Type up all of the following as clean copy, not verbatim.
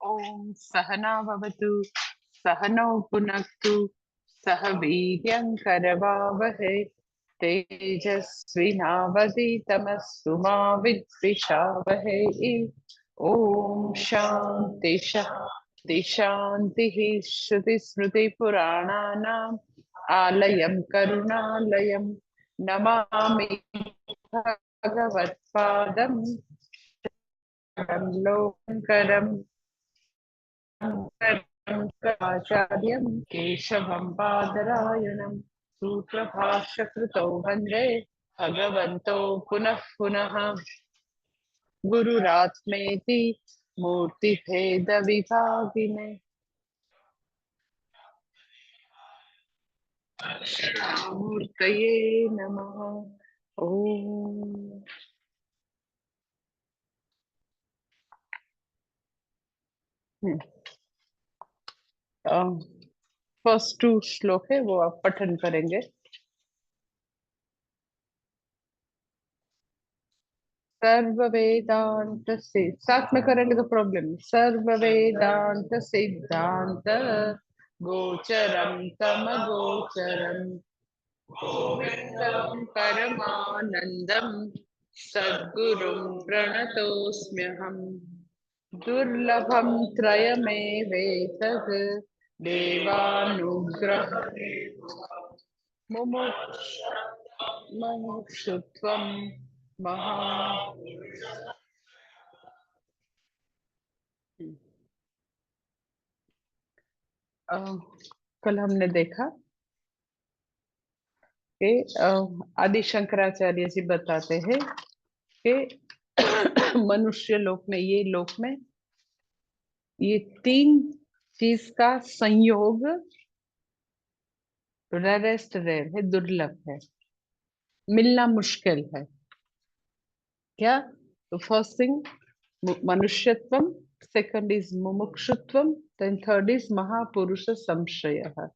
ओम सहना भवतु सहनौ पुनक्तु सह वीर्यं करवावहै तेजस्विनावधीतमस्तु मा विद्विषावहै। ओम शांति शांति शांति। श्रुति स्मृति पुराणानाम् आलयं करुणालयं नमामि भगवत्पादं लोकंकरम् आचार्यं केशवं बादरायणं सूत्रभाष्यकृतौ वन्दे भगवन्तो पुनः पुनः। गुरुरात्मेति मूर्तिभेदविभागिने मूर्तये नमः। ओम। फर्स्ट टू श्लोक है वो आप पठन करेंगे। सर्व वेदांत से साथ में करेंगे तो प्रॉब्लम। सर्व वेदांत सिद्धांत गोचरम तम गोचरम गोविंदम परमानंदम सद्गुरुं प्रणतोस्म्यहम्। दुर्लभं त्रयमेवेतत् देवानुग्रह मुमुक्षुत्वं महा। अ, कल हमने देखा कि आदि शंकराचार्य जी बताते हैं कि मनुष्य लोक में ये तीन चीज का संयोग रेरेस्ट रेयर है, दुर्लभ है, मिलना मुश्किल है। क्या? तो फर्स्ट थिंग मनुष्यत्वम, सेकंड इज मुमुक्षुत्वम, देन थर्ड इज महापुरुष संश्रयः।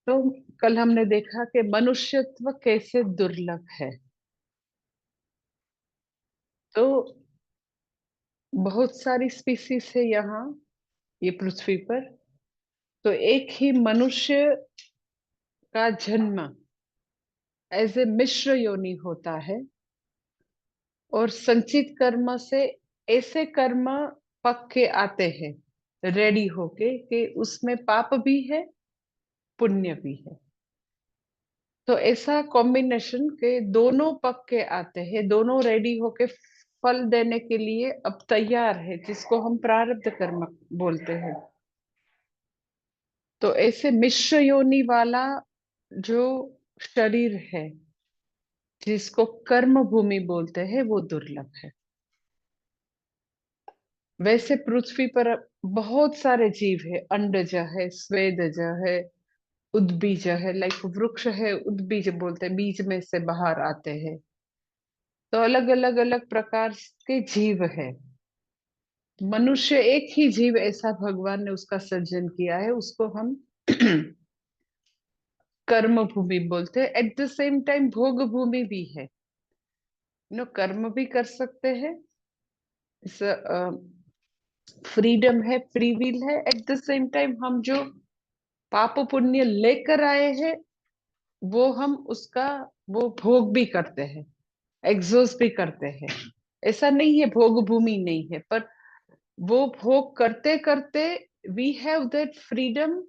तो कल हमने देखा कि मनुष्यत्व कैसे दुर्लभ है। तो बहुत सारी स्पीसीज है यहाँ ये पृथ्वी पर। तो एक ही मनुष्य का जन्म एज ए मिश्र योनि होता है और संचित कर्म से ऐसे कर्म पक के आते हैं रेडी होके कि उसमें पाप भी है पुण्य भी है। तो ऐसा कॉम्बिनेशन के दोनों पक के आते हैं, दोनों रेडी होके फल देने के लिए अब तैयार है, जिसको हम प्रारब्ध कर्म बोलते हैं। तो ऐसे मिश्र योनि वाला जो शरीर है जिसको कर्म भूमि बोलते हैं वो दुर्लभ है। वैसे पृथ्वी पर बहुत सारे जीव है, अंडज है, स्वेदज है, उद्बीज है, लाइक वृक्ष है, उद्बीज बोलते हैं, बीज में से बाहर आते हैं। तो अलग अलग अलग प्रकार के जीव है। मनुष्य एक ही जीव ऐसा भगवान ने उसका सृजन किया है, उसको हम कर्म भूमि बोलते हैं। एट द सेम टाइम भोग भूमि भी है। कर्म भी कर सकते हैं, फ्रीडम है, फ्री विल है। एट द सेम टाइम हम जो पाप पुण्य लेकर आए हैं वो हम उसका वो भोग भी करते हैं, एग्जॉस्ट भी करते हैं। ऐसा नहीं है भोग भूमि नहीं है, पर वो भोग करते करते we have that freedom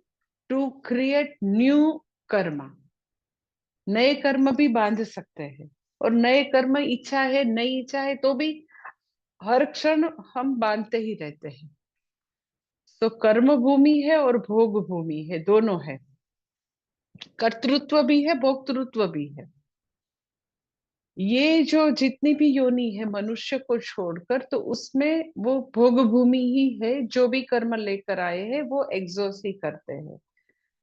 to create new karma. नए कर्म भी बांध सकते हैं, और नए कर्म इच्छा है नहीं इच्छा है तो भी हर क्षण हम बांधते ही रहते हैं। तो कर्म भूमि है और भोग भूमि है, दोनों है। कर्तृत्व भी है, भोक्तृत्व भी है। ये जो जितनी भी योनि है मनुष्य को छोड़कर, तो उसमें वो भोग भूमि ही है। जो भी कर्म लेकर आए हैं वो एग्जॉस्ट ही करते हैं।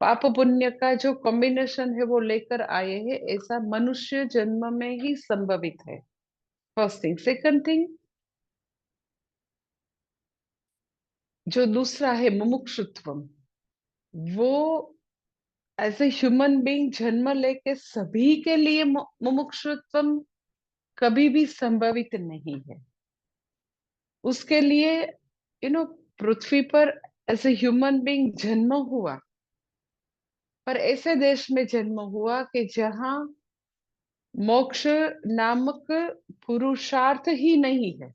पाप पुण्य का जो कॉम्बिनेशन है वो लेकर आए हैं, ऐसा मनुष्य जन्म में ही संभवित है। First thing. सेकंड थिंग, जो दूसरा है मुमुक्षुत्व, वो एज ए ह्यूमन बीइंग जन्म लेके सभी के लिए मुमुक्षुत्व कभी भी संभवित नहीं है। उसके लिए यू नो पृथ्वी पर एज ए ह्यूमन बीइंग जन्म हुआ, पर ऐसे देश में जन्म हुआ कि जहां मोक्ष नामक पुरुषार्थ ही नहीं है।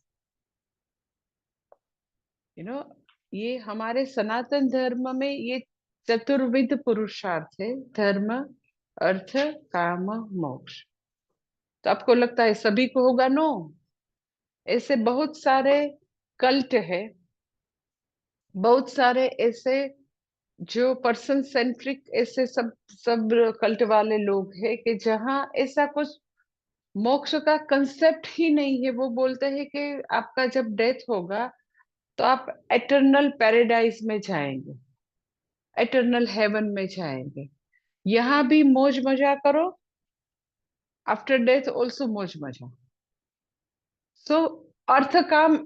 यू नो ये हमारे सनातन धर्म में ये चतुर्विध पुरुषार्थ है, धर्म अर्थ काम मोक्ष। तो आपको लगता है सभी को होगा? नो, ऐसे बहुत सारे कल्ट है, बहुत सारे ऐसे जो पर्सन सेंट्रिक ऐसे सब सब कल्ट वाले लोग हैं कि जहाँ ऐसा कुछ मोक्ष का कंसेप्ट ही नहीं है। वो बोलते हैं कि आपका जब डेथ होगा तो आप एटर्नल पैराडाइज में जाएंगे, एटर्नल हेवन में जाएंगे, यहाँ भी मौज मजा करो, आफ्टर डेथ ऑल्सो मौज मजा। सो अर्थ काम,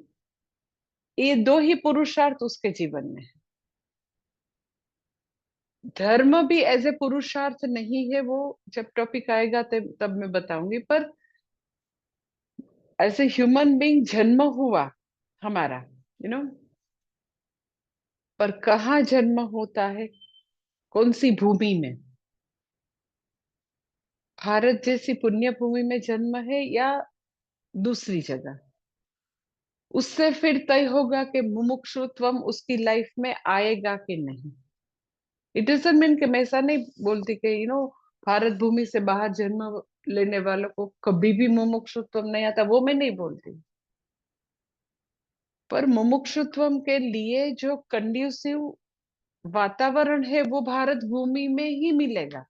ये दो ही पुरुषार्थ उसके जीवन में है। धर्म भी एज ए पुरुषार्थ नहीं है, वो जब टॉपिक आएगा तब मैं बताऊंगी। पर एज ए ह्यूमन बीइंग जन्म हुआ हमारा, यू नो पर कहाँ जन्म होता है, कौन सी भूमि में? भारत जैसी पुण्य भूमि में जन्म है या दूसरी जगह? उससे फिर तय होगा कि मुमुक्षुत्व उसकी लाइफ में आएगा कि नहीं। इट डजंट मीन कि मैं ऐसा नहीं बोलती कि भारत भूमि से बाहर जन्म लेने वालों को कभी भी मुमुक्षुत्व नहीं आता, वो मैं नहीं बोलती। पर मुमुक्षुत्व के लिए जो कंड्यूसिव वातावरण है वो भारत भूमि में ही मिलेगा।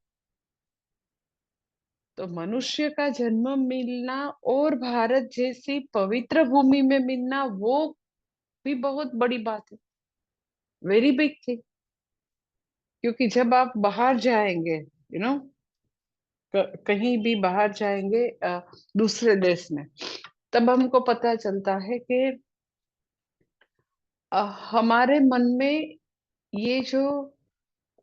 तो मनुष्य का जन्म मिलना और भारत जैसी पवित्र भूमि में मिलना, वो भी बहुत बड़ी बात है, वेरी बिग थिंग। क्योंकि जब आप बाहर जाएंगे, कहीं भी बाहर जाएंगे दूसरे देश में, तब हमको पता चलता है कि हमारे मन में ये जो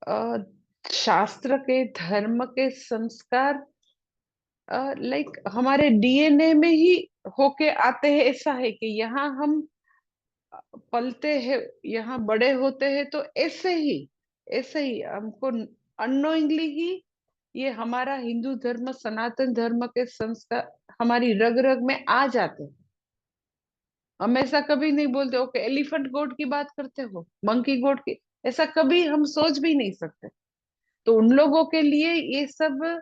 अ, शास्त्र के धर्म के संस्कार लाइक हमारे डीएनए में ही होके आते हैं। ऐसा है कि यहाँ हम पलते हैं, यहाँ बड़े होते हैं, तो ऐसे ही हमको अननोइंगली ही ये हमारा हिंदू धर्म सनातन धर्म के संस्कार हमारी रग रग में आ जाते हैं। हम ऐसा कभी नहीं बोलते ओके एलिफेंट गोड की बात करते हो, मंकी गोड की, ऐसा कभी हम सोच भी नहीं सकते। तो उन लोगों के लिए ये सब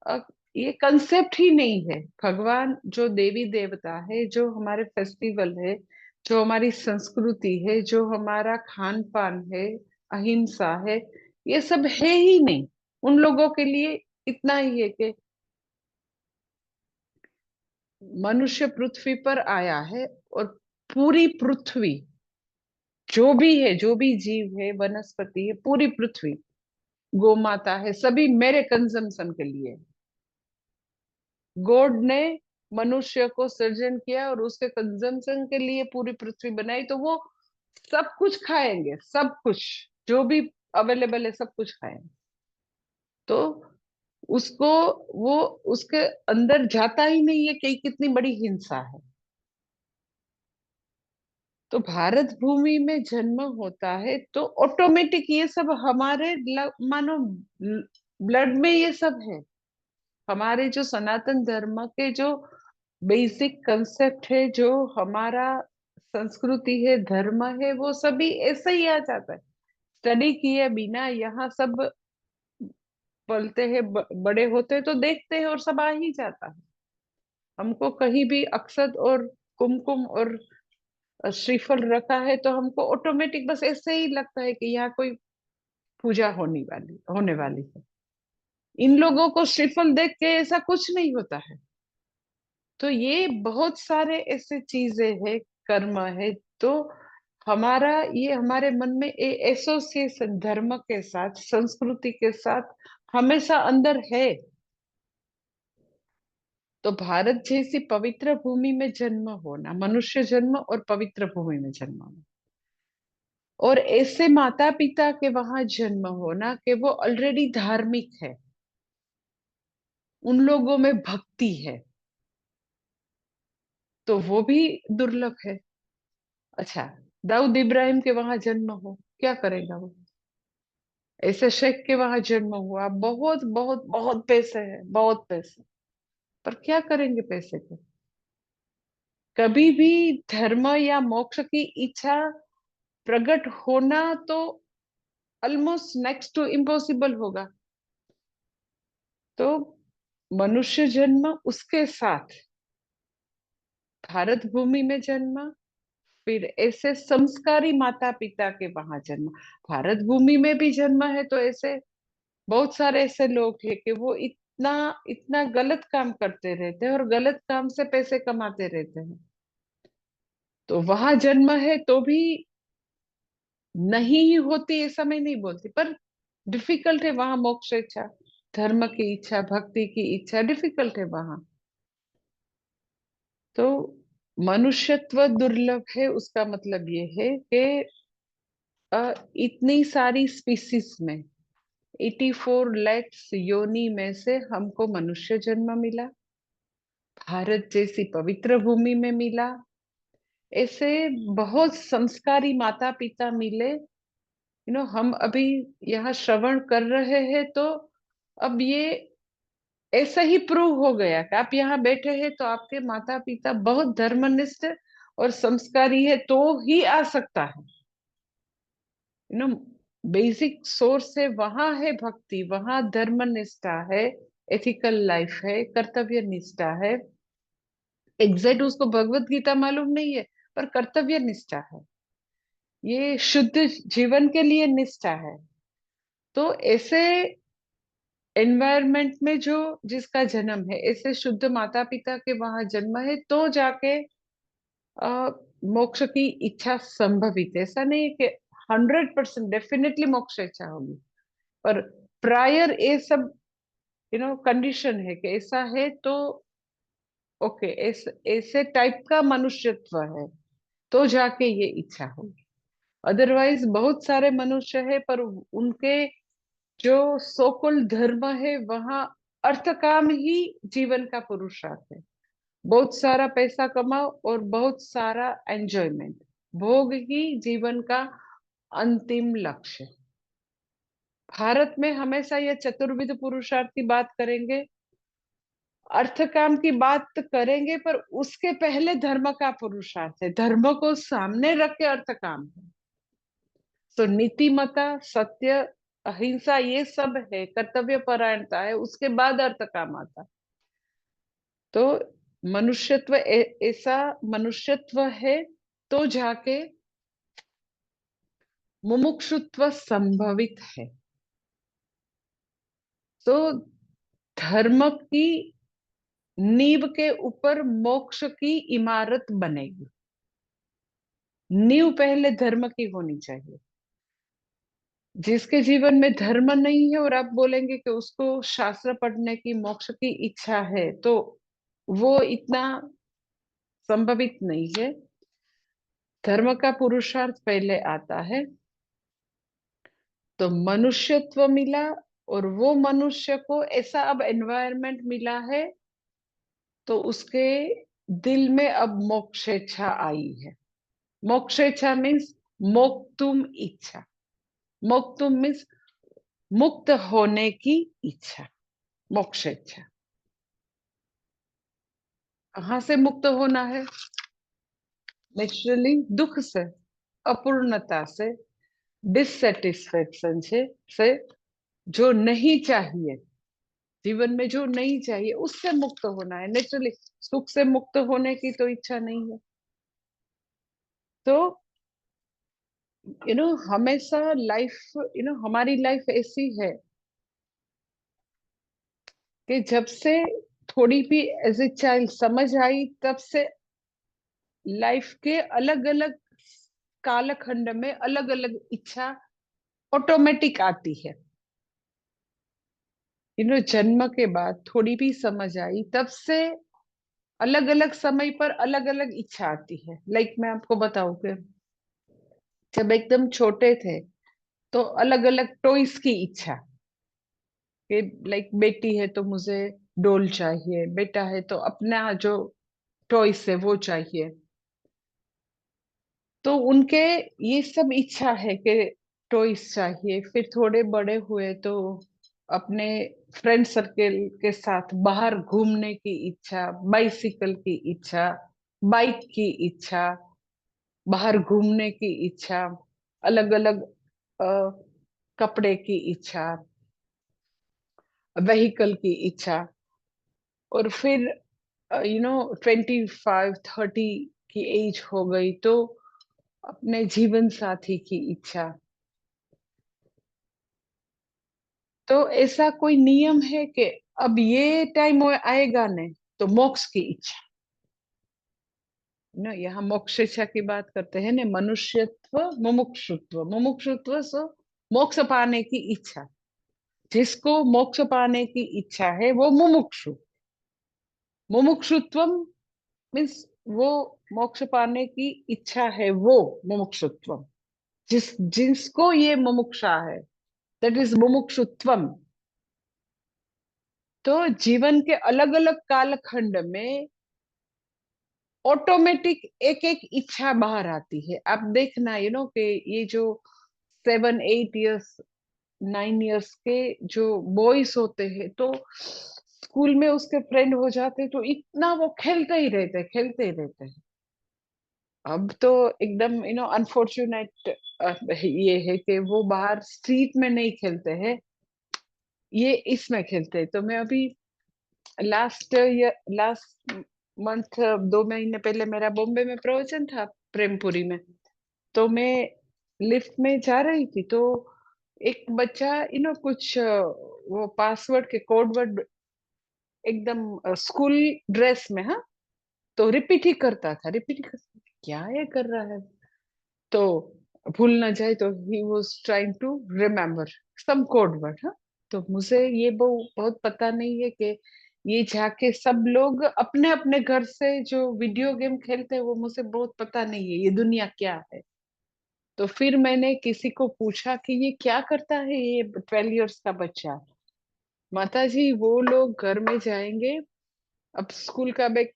अ, ये कंसेप्ट ही नहीं है। भगवान जो देवी देवता है, जो हमारे फेस्टिवल है, जो हमारी संस्कृति है, जो हमारा खान पान है, अहिंसा है, ये सब है ही नहीं उन लोगों के लिए। इतना ही है कि मनुष्य पृथ्वी पर आया है और पूरी पृथ्वी जो भी है, जो भी जीव है, वनस्पति है, पूरी पृथ्वी, गौ माता है, सभी मेरे कंजम्पशन के लिए। गॉड ने मनुष्य को सृजन किया और उसके कंजम्पशन के लिए पूरी पृथ्वी बनाई, तो वो सब कुछ खाएंगे, सब कुछ जो भी अवेलेबल है सब कुछ खाएंगे। तो उसको वो उसके अंदर जाता ही नहीं है कि कितनी बड़ी हिंसा है। तो भारत भूमि में जन्म होता है तो ऑटोमेटिक ये सब हमारे मानो ब्लड में ये सब है। हमारे जो सनातन धर्म के जो बेसिक कंसेप्ट है, जो हमारा संस्कृति है, धर्म है, वो सभी ऐसे ही आ जाता है। स्टडी किए बिना यहाँ सब पलते हैं, बड़े होते हैं तो देखते हैं और सब आ ही जाता है। हमको कहीं भी अक्षत और कुमकुम और श्रीफल रखा है तो हमको ऑटोमेटिक बस ऐसे ही लगता है कि यहाँ कोई पूजा होने वाली है। इन लोगों को श्रीफल देख के ऐसा कुछ नहीं होता है। तो ये बहुत सारे ऐसे चीजें है, कर्म है। तो हमारा ये हमारे मन में एसोसिएशन धर्म के साथ, संस्कृति के साथ हमेशा अंदर है। तो भारत जैसी पवित्र भूमि में जन्म होना, मनुष्य जन्म और पवित्र भूमि में जन्म होना, और ऐसे माता पिता के वहां जन्म होना कि वो ऑलरेडी धार्मिक है, उन लोगों में भक्ति है, तो वो भी दुर्लभ है। अच्छा, दाऊद इब्राहिम के वहां जन्म हो, क्या करेगा वो? ऐसे शेख के वहां जन्म हुआ, बहुत बहुत बहुत पैसे है, बहुत पैसे, पर क्या करेंगे पैसे को? कभी भी धर्म या मोक्ष की इच्छा प्रकट होना तो ऑलमोस्ट नेक्स्ट टू इम्पॉसिबल होगा। तो मनुष्य जन्म, उसके साथ भारत भूमि में जन्मा, फिर ऐसे संस्कारी माता पिता के वहां जन्म। भारत भूमि में भी जन्म है तो ऐसे बहुत सारे ऐसे लोग हैं कि वो इतना इतना गलत काम करते रहते हैं और गलत काम से पैसे कमाते रहते हैं। तो वहां जन्म है तो भी नहीं ही होती ऐसा मैं नहीं बोलती, पर डिफिकल्ट है वहां मोक्ष इच्छा, धर्म की इच्छा, भक्ति की इच्छा डिफिकल्ट है वहां। तो मनुष्यत्व दुर्लभ है, उसका मतलब ये है कि इतनी सारी स्पीसीज में 84 लाख योनि में से हमको मनुष्य जन्म मिला, भारत जैसी पवित्र भूमि में मिला, ऐसे बहुत संस्कारी माता पिता मिले। हम अभी यहाँ श्रवण कर रहे हैं तो अब ये ऐसा ही प्रूव हो गया कि आप यहाँ बैठे हैं तो आपके माता पिता बहुत धर्मनिष्ठ और संस्कारी है तो ही आ सकता है। नो, बेसिक सोर्स है, वहां है भक्ति, वहां धर्म निष्ठा है, एथिकल लाइफ है, कर्तव्य निष्ठा है। एग्जैक्ट उसको भगवत गीता मालूम नहीं है, पर कर्तव्य निष्ठा है, ये शुद्ध जीवन के लिए निष्ठा है। तो ऐसे एनवायरमेंट में जो जिसका जन्म है, ऐसे शुद्ध माता पिता के वहां जन्म है तो जाके अ, मोक्ष की इच्छा संभवित है। ऐसा नहीं है कि 100% डेफिनेटली मोक्ष इच्छा होगी, पर प्रायर ये सब कंडीशन है कि ऐसा है तो ओके, ऐसे टाइप का मनुष्यत्व है तो जाके ये इच्छा होगी। अदरवाइज बहुत सारे मनुष्य है पर उनके जो सोकुल धर्म है वहां अर्थ काम ही जीवन का पुरुषार्थ है। बहुत सारा पैसा कमाओ और बहुत सारा एंजॉयमेंट, भोग ही जीवन का अंतिम लक्ष्य। भारत में हमेशा यह चतुर्विध पुरुषार्थ की बात करेंगे, अर्थ काम की बात करेंगे, पर उसके पहले धर्म का पुरुषार्थ है, धर्म को सामने रख के अर्थ काम है। तो नीतिमता, सत्य, अहिंसा ये सब है, कर्तव्य परायणता है, उसके बाद अर्थ काम आता। तो मनुष्यत्व ऐसा मनुष्यत्व है तो जाके मुमुक्षुत्व संभवित है। तो धर्म की नींव के ऊपर मोक्ष की इमारत बनेगी। नींव पहले धर्म की होनी चाहिए। जिसके जीवन में धर्म नहीं है और आप बोलेंगे कि उसको शास्त्र पढ़ने की, मोक्ष की इच्छा है, तो वो इतना संभवित नहीं है। धर्म का पुरुषार्थ पहले आता है तो मनुष्यत्व मिला, और वो मनुष्य को ऐसा अब एनवायरनमेंट मिला है तो उसके दिल में अब मोक्षेच्छा आई है। मोक्षेच्छा मीन्स मोक्तुम इच्छा। मोक्तुम मीन्स मुक्त होने की इच्छा, मोक्षेच्छा। कहाँ से मुक्त होना है? नेचुरली दुख से, अपूर्णता से, डिससेटिस्फेक्शन से जो नहीं चाहिए जीवन में, जो नहीं चाहिए उससे मुक्त होना है नेचुरली। सुख से मुक्त होने की तो इच्छा नहीं है। तो हमेशा लाइफ, हमारी लाइफ ऐसी है कि जब से थोड़ी भी एज ए चाइल्ड समझ आई तब से लाइफ के अलग अलग कालखंड में अलग अलग इच्छा ऑटोमेटिक आती है। जन्म के बाद थोड़ी भी समझ आई तब से अलग अलग समय पर अलग अलग इच्छा आती है। लाइक मैं आपको बताऊं कि जब एकदम छोटे थे तो अलग अलग टॉयज की इच्छा, कि लाइक बेटी है तो मुझे डोल चाहिए, बेटा है तो अपना जो टॉयस है वो चाहिए। तो उनके ये सब इच्छा है कि टॉयज चाहिए। फिर थोड़े बड़े हुए तो अपने फ्रेंड सर्कल के साथ बाहर घूमने की इच्छा, बाइसिकल की इच्छा, बाइक की इच्छा, बाहर घूमने की इच्छा, अलग अलग कपड़े की इच्छा, व्हीकल की इच्छा। और फिर 25-30 की एज हो गई तो अपने जीवन साथी की इच्छा। तो ऐसा कोई नियम है कि अब ये टाइम आएगा ने तो मोक्ष की इच्छा ना। यहाँ मोक्ष इच्छा की बात करते हैं ना, मनुष्यत्व, मुमुक्षुत्व। मुमुक्षुत्व सो मोक्ष पाने की इच्छा। जिसको मोक्ष पाने की इच्छा है वो मुमुक्षु। मुमुक्षुत्वम मीन्स वो मोक्ष पाने की इच्छा है, वो मुमुक्षुत्वम। जिसको ये मुमुक्षा है, दैट इज मुमुक्षुत्वम। तो जीवन के अलग अलग कालखंड में ऑटोमेटिक एक एक इच्छा बाहर आती है। आप देखना कि ये जो 7-8 इयर्स, 9 इयर्स के जो बॉयज होते हैं, तो स्कूल में उसके फ्रेंड हो जाते हैं तो इतना वो खेलते ही रहते हैं, खेलते ही रहते हैं। अब तो एकदम अनफॉर्चुनेट ये है कि वो बाहर स्ट्रीट में नहीं खेलते हैं, ये इसमें खेलते हैं। तो मैं अभी लास्ट मंथ, 2 महीने पहले मेरा बॉम्बे में प्रवचन था, प्रेमपुरी में। तो मैं लिफ्ट में जा रही थी तो एक बच्चा कुछ वो पासवर्ड के कोड वर्ड एकदम स्कूल ड्रेस में, हाँ, तो रिपीट ही करता था, रिपीट ही करता। क्या ये कर रहा है? तो भूल ना जाए, तो he was trying to remember some code word, हाँ। तो मुझे ये बहुत पता नहीं है कि ये जाके सब लोग अपने अपने घर से जो वीडियो गेम खेलते हैं, वो मुझे बहुत पता नहीं है ये दुनिया क्या है। तो फिर मैंने किसी को पूछा कि ये क्या करता है ये 12 इयर्स का बच्चा। माता जी, वो लोग घर में जाएंगे, अब स्कूल का बैग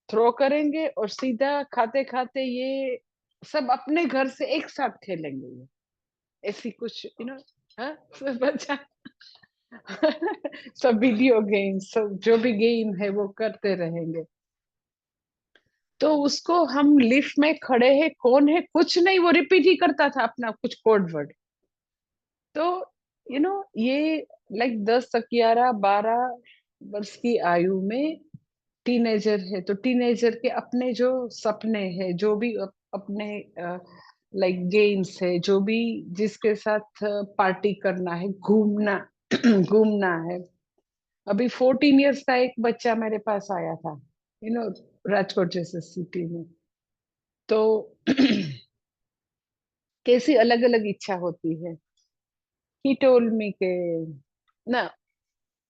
थ्रो करेंगे और सीधा खाते खाते ये सब अपने घर से एक साथ खेलेंगे, ये ऐसी कुछ हाँ, सब बच्चा सब वीडियो गेम, सब जो भी गेम है वो करते रहेंगे। तो उसको हम लिफ्ट में खड़े हैं, कौन है कुछ नहीं, वो रिपीट ही करता था अपना कुछ कोड वर्ड। तो ये लाइक 10, 11, 12 वर्ष की आयु में टीनेजर है। तो टीनेजर के अपने जो सपने हैं, जो भी अपने लाइक गेम्स है, जो भी जिसके साथ पार्टी करना है, घूमना घूमना है। अभी 14 इयर्स का एक बच्चा मेरे पास आया था, राजकोट जैसे सिटी में। तो कैसी अलग अलग इच्छा होती है। ही टोल्ड मी के ना,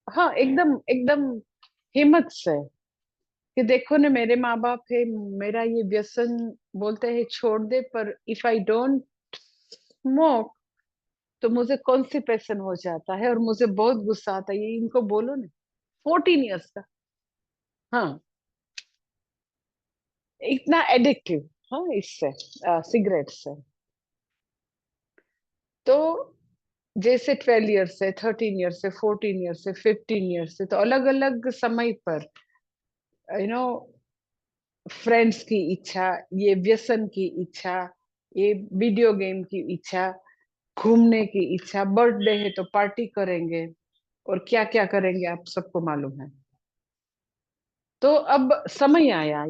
हाँ, एकदम एकदम हिम्मत से कि देखो ना, मेरे माँ बाप है, मेरा ये व्यसन बोलते हैं छोड़ दे, पर इफ आई डोंट स्मोक तो मुझे कॉन्स्टिपेशन हो जाता है और मुझे बहुत गुस्सा आता है, ये इनको बोलो ना। 14 इयर्स का, हाँ, इतना एडिक्टिव, हाँ, इससे सिगरेट से। तो जैसे 12 इयर्स से, 13 इयर्स से, 14 इयर्स से, 15 इयर्स से, तो अलग अलग समय पर यू नो फ्रेंड्स की इच्छा, ये व्यसन की इच्छा, ये वीडियो गेम की इच्छा, घूमने की इच्छा, बर्थडे है तो पार्टी करेंगे, और क्या क्या करेंगे आप सबको मालूम है। तो अब समय आया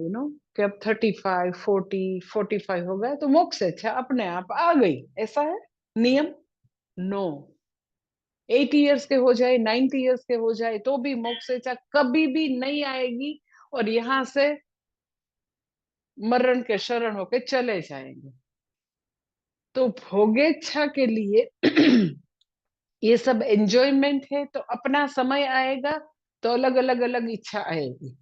कि अब 35, 40, 45 हो गए तो मोक्ष इच्छा अपने आप आ गई, ऐसा है नियम। नो, 80 इयर्स के हो जाए, 90 इयर्स के हो जाए, तो भी मोक्ष इच्छा कभी भी नहीं आएगी। और यहाँ से मरण के शरण होके चले जाएंगे। तो भोगेच्छा के लिए ये सब एंजॉयमेंट है, तो अपना समय आएगा तो अलग अलग अलग इच्छा आएगी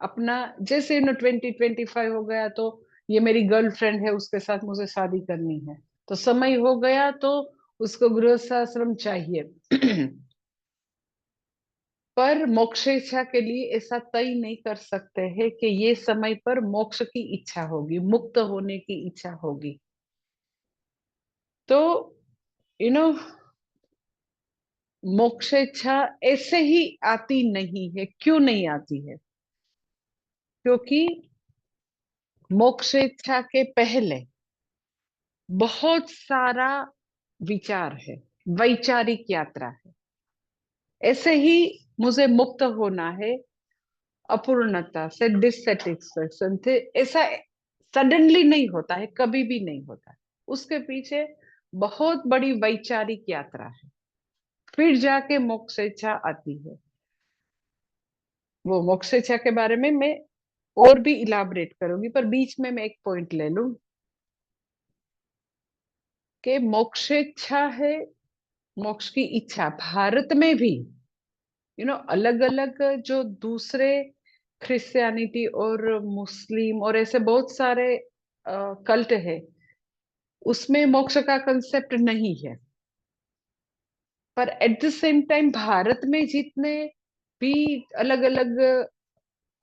अपना। जैसे 20-25 हो गया तो ये मेरी गर्लफ्रेंड है, उसके साथ मुझे शादी करनी है, तो समय हो गया तो उसको गृहस्थाश्रम चाहिए। पर मोक्षेच्छा के लिए ऐसा तय नहीं कर सकते हैं कि ये समय पर मोक्ष की इच्छा होगी, मुक्त होने की इच्छा होगी। तो यू नो मोक्षेच्छा ऐसे ही आती नहीं है। क्यों नहीं आती है? क्योंकि मोक्षेच्छा के पहले बहुत सारा विचार है, वैचारिक यात्रा है। ऐसे ही मुझे मुक्त होना है अपूर्णता से, डिससेटिस्फेक्शन से। ऐसा सडनली नहीं होता है, कभी भी नहीं होता है। उसके पीछे बहुत बड़ी वैचारिक यात्रा है, फिर जाके मोक्ष इच्छा आती है। वो मोक्ष इच्छा के बारे में मैं और भी इलाबरेट करूंगी, पर बीच में मैं एक पॉइंट ले लूं कि मोक्ष इच्छा है, मोक्ष की इच्छा भारत में भी अलग अलग जो दूसरे क्रिश्चियनिटी और मुस्लिम और ऐसे बहुत सारे कल्ट है, उसमें मोक्ष का कंसेप्ट नहीं है। पर at the same time Bharat में जितने भी अलग अलग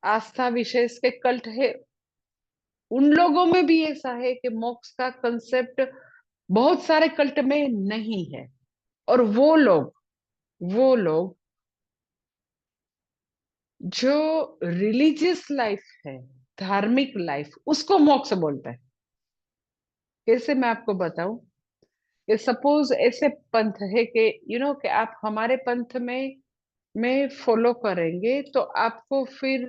आस्था विशेष के कल्ट है, उन लोगों में भी ऐसा है कि मोक्ष का कंसेप्ट बहुत सारे कल्ट में नहीं है। और वो लोग जो रिलीजियस लाइफ है, धार्मिक लाइफ, उसको मोक्ष बोलते हैं। कैसे मैं आपको बताऊं कि सपोज ऐसे पंथ है कि कि आप हमारे पंथ में फॉलो करेंगे तो आपको फिर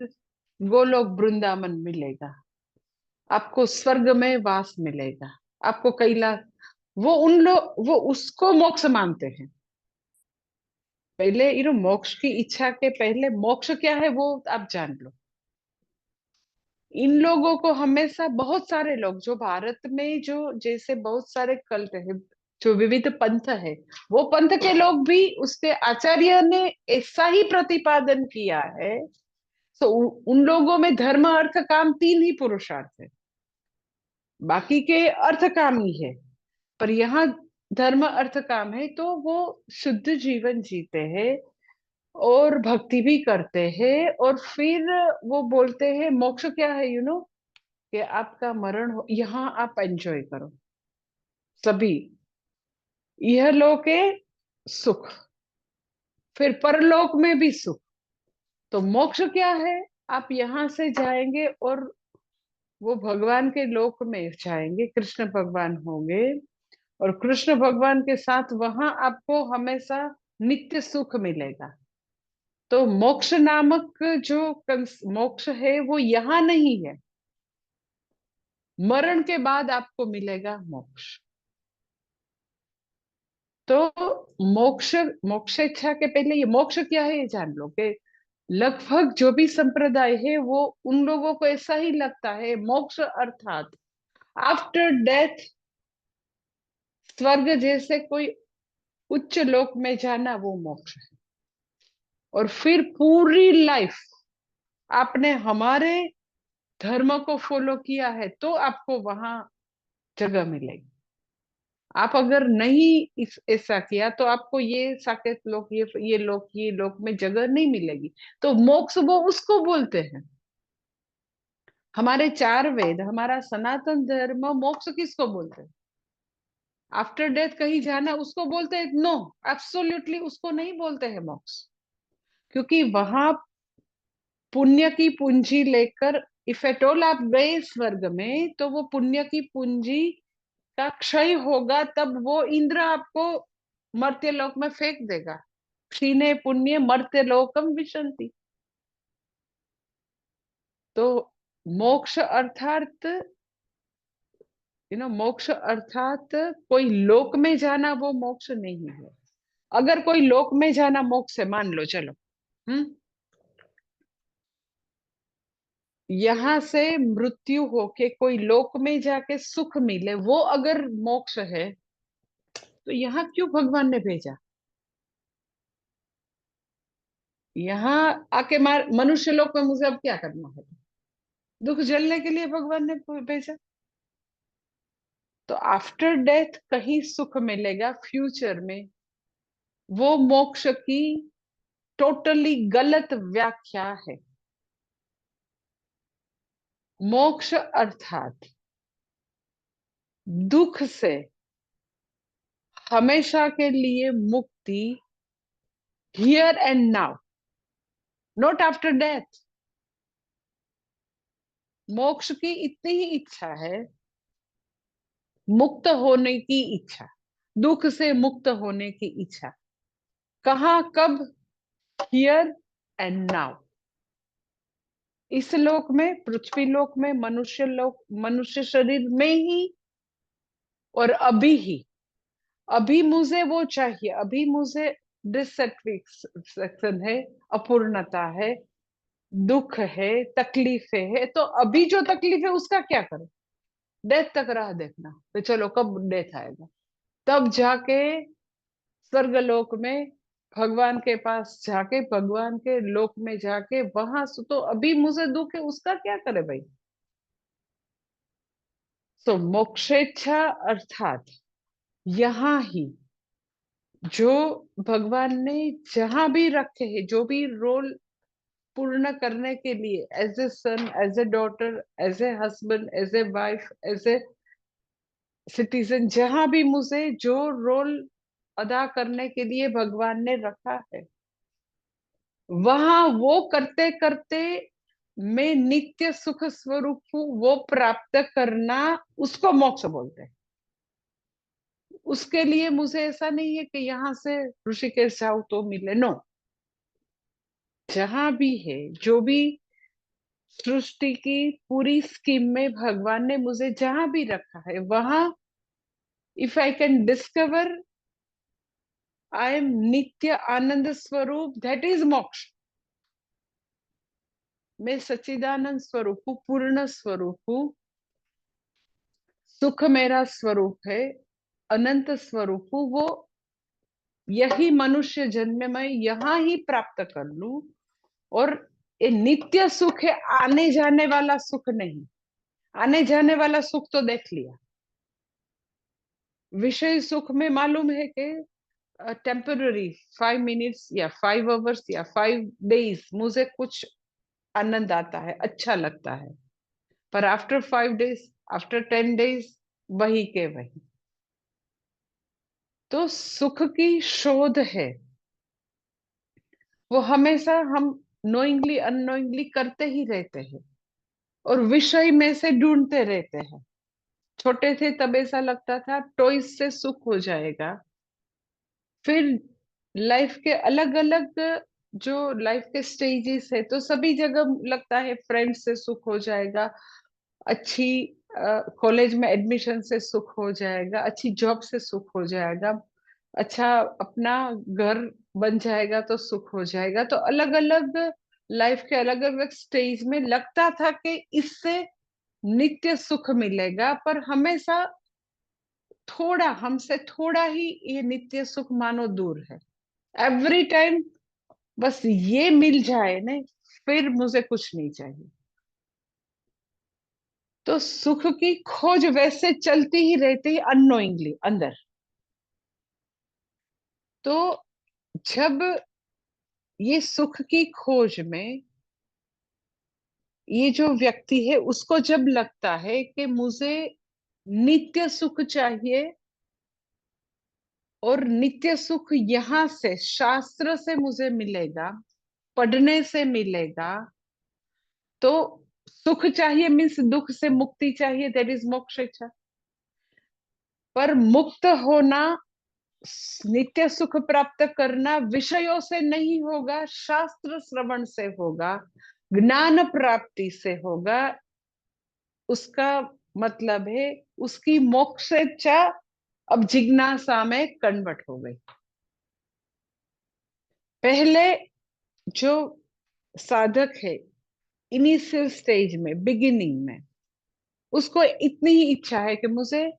गोलोक वृंदावन मिलेगा, आपको स्वर्ग में वास मिलेगा, आपको कैलाश। वो उसको मोक्ष मानते हैं। पहले मोक्ष की इच्छा के पहले मोक्ष क्या है वो आप जान लो। इन लोगों को हमेशा बहुत सारे लोग जो भारत में जो जैसे बहुत सारे कल्ट है, जो विविध पंथ है, वो पंथ के लोग भी उसके आचार्य ने ऐसा ही प्रतिपादन किया है। तो उन लोगों में धर्म अर्थ काम तीन ही पुरुषार्थ है, बाकी के अर्थ काम ही है। पर यहाँ धर्म अर्थ काम है, तो वो शुद्ध जीवन जीते हैं और भक्ति भी करते हैं। और फिर वो बोलते हैं मोक्ष क्या है, कि आपका मरण हो, यहाँ आप एंजॉय करो सभी, यह लोक है सुख, फिर परलोक में भी सुख। तो मोक्ष क्या है? आप यहाँ से जाएंगे और वो भगवान के लोक में जाएंगे, कृष्ण भगवान होंगे, और कृष्ण भगवान के साथ वहां आपको हमेशा नित्य सुख मिलेगा। तो मोक्ष नामक जो मोक्ष है वो यहाँ नहीं है, मरण के बाद आपको मिलेगा मोक्ष। तो मोक्ष मोक्ष इच्छा के पहले ये मोक्ष क्या है ये जान लो कि लगभग जो भी संप्रदाय है वो उन लोगों को ऐसा ही लगता है, मोक्ष अर्थात आफ्टर डेथ स्वर्ग जैसे कोई उच्च लोक में जाना, वो मोक्ष है। और फिर पूरी लाइफ आपने हमारे धर्म को फॉलो किया है तो आपको वहां जगह मिलेगी। आप अगर नहीं इस ऐसा किया तो आपको ये साकेत लोक, ये लोक में जगह नहीं मिलेगी। तो मोक्ष वो उसको बोलते हैं। हमारे चार वेद, हमारा सनातन धर्म मोक्ष किसको बोलते हैं? आफ्टर डेथ कहीं जाना उसको बोलते हैं? नो, एब्सोल्युटली उसको नहीं बोलते हैं मोक्ष। क्योंकि वहां पुण्य की पूंजी लेकर, इफ एट ऑल आप गए स्वर्ग में, तो वो पुण्य की पूंजी का क्षय होगा, तब वो इंद्र आपको मर्त्य लोक में फेंक देगा। क्षीणे पुण्य मर्त्य लोकम विशंति। तो मोक्ष अर्थात मोक्ष अर्थात कोई लोक में जाना, वो मोक्ष नहीं है। अगर कोई लोक में जाना मोक्ष है, मान लो चलो, हम्म यहां से मृत्यु होके कोई लोक में जाके सुख मिले, वो अगर मोक्ष है, तो यहाँ क्यों भगवान ने भेजा? यहाँ आके मार मनुष्य लोक में मुझे अब क्या करना है? दुख झेलने के लिए भगवान ने भेजा। तो आफ्टर डेथ कहीं सुख मिलेगा फ्यूचर में, वो मोक्ष की टोटली गलत व्याख्या है। मोक्ष अर्थात दुख से हमेशा के लिए मुक्ति, here and now, not after death. मोक्ष की इतनी ही इच्छा है, मुक्त होने की इच्छा, दुख से मुक्त होने की इच्छा। कहाँ, कब? Here and now. इस लोक में, पृथ्वी लोक में, मनुष्य लोक, मनुष्य शरीर में ही, और अभी ही। अभी मुझे वो चाहिए, अभी मुझे डिससेटिस्फेक्शन है, अपूर्णता है, दुख है, तकलीफें है। तो अभी जो तकलीफ है उसका क्या करें? डेथ तक राह देखना, तो चलो कब डेथ आएगा, तब जाके स्वर्गलोक में भगवान के पास जाके, भगवान के लोक में जाके वहां से, तो अभी मुझे दुख है उसका क्या करे भाई। तो मोक्षेच्छा अर्थात यहाँ ही जो भगवान ने जहां भी रखे हैं, जो भी रोल पूर्ण करने के लिए, as a son, as a daughter, as a husband, as a wife, as a citizen, जहां भी मुझे जो रोल अदा करने के लिए भगवान ने रखा है, वहां वो करते करते मैं नित्य सुख स्वरूप हूँ, वो प्राप्त करना, उसको मोक्ष बोलते हैं। उसके लिए मुझे ऐसा नहीं है कि यहाँ से ऋषिकेश जाओ तो मिले, नो। जहां भी है, जो भी सृष्टि की पूरी स्कीम में भगवान ने मुझे जहां भी रखा है, वहां if I can discover I am नित्य आनंद स्वरूप, दैट इज मोक्ष। मैं सच्चिदानंद स्वरूप हूँ, पूर्ण स्वरूप हूँ, सुख मेरा स्वरूप है, अनंत स्वरूप हूँ। वो यही मनुष्य जन्म में यहाँ ही प्राप्त कर लूं। और ये नित्य सुख है, आने जाने वाला सुख नहीं। आने जाने वाला सुख तो देख लिया। विषय सुख में मालूम है कि टेम्पररी, 5 मिनट्स या 5 आवर्स या 5 डेज मुझे कुछ आनंद आता है, अच्छा लगता है, पर आफ्टर 5 डेज, आफ्टर 10 डेज, वही के वही। तो सुख की शोध है, वो हमेशा हम नोइंगली अननोइंगली करते ही रहते हैं, और विषय में से ढूंढते रहते हैं। छोटे थे तब ऐसा लगता था टॉयज से सुख हो जाएगा, फिर लाइफ के अलग अलग, जो लाइफ के स्टेजेस है, तो सभी जगह लगता है फ्रेंड से सुख हो जाएगा, अच्छी कॉलेज में एडमिशन से सुख हो जाएगा, अच्छी जॉब से सुख हो जाएगा, अच्छा अपना घर बन जाएगा तो सुख हो जाएगा। तो अलग अलग लाइफ के अलग अलग स्टेज में लगता था कि इससे नित्य सुख मिलेगा, पर हमेशा थोड़ा, हमसे थोड़ा ही ये नित्य सुख मानो दूर है। एवरी टाइम बस ये मिल जाए ना, फिर मुझे कुछ नहीं चाहिए। तो सुख की खोज वैसे चलती ही रहती है अननोइंगली अंदर। तो जब ये सुख की खोज में ये जो व्यक्ति है, उसको जब लगता है कि मुझे नित्य सुख चाहिए, और नित्य सुख यहाँ से शास्त्र से मुझे मिलेगा, पढ़ने से मिलेगा, तो सुख चाहिए मीन्स दुख से मुक्ति चाहिए, दैट इज मोक्ष इच्छा। पर मुक्त होना, नित्य सुख प्राप्त करना विषयों से नहीं होगा, शास्त्र श्रवण से होगा, ज्ञान प्राप्ति से होगा। उसका मतलब है उसकी मोक्षेच्छा अब जिज्ञासा में कन्वर्ट हो गई। पहले जो साधक है इनिशियल स्टेज में, बिगिनिंग में, उसको इतनी ही इच्छा है कि मुझे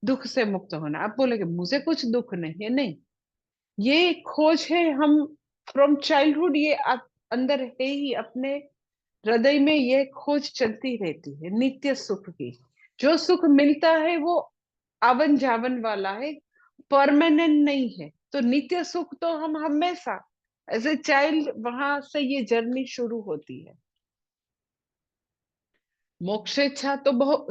दुख से मुक्त होना। आप बोलेगे मुझे कुछ दुख नहीं है, नहीं, ये खोज है। हम फ्रॉम चाइल्डहुड ये अंदर है ही, अपने हृदय में ये खोज चलती रहती है नित्य सुख की। जो सुख मिलता है वो आवन जावन वाला है, परमानेंट नहीं है। तो नित्य सुख तो हम हमेशा एज ए चाइल्ड वहां से ये जर्नी शुरू होती है। मोक्षेच्छा तो बहुत,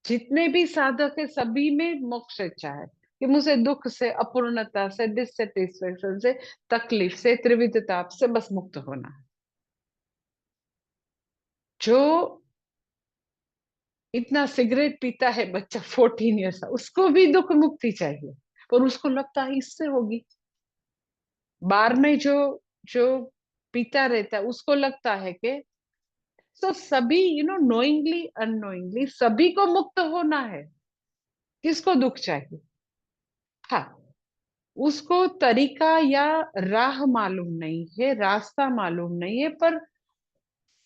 जितने भी साधक है सभी में मोक्षेच्छा है कि मुझे दुख से, अपूर्णता से, डिससेटिस्फेक्शन से, तकलीफ से, त्रिविध ताप से बस मुक्त होना है। जो इतना सिगरेट पीता है बच्चा 14 ईयर्स का, उसको भी दुख मुक्ति चाहिए, पर उसको लगता है इससे होगी। बार में जो जो पीता रहता है उसको लगता है कि, तो सभी नोइंगली अननोइंगली सभी को मुक्त होना है। किसको दुख चाहिए? हाँ, उसको तरीका या राह मालूम नहीं है, रास्ता मालूम नहीं है, पर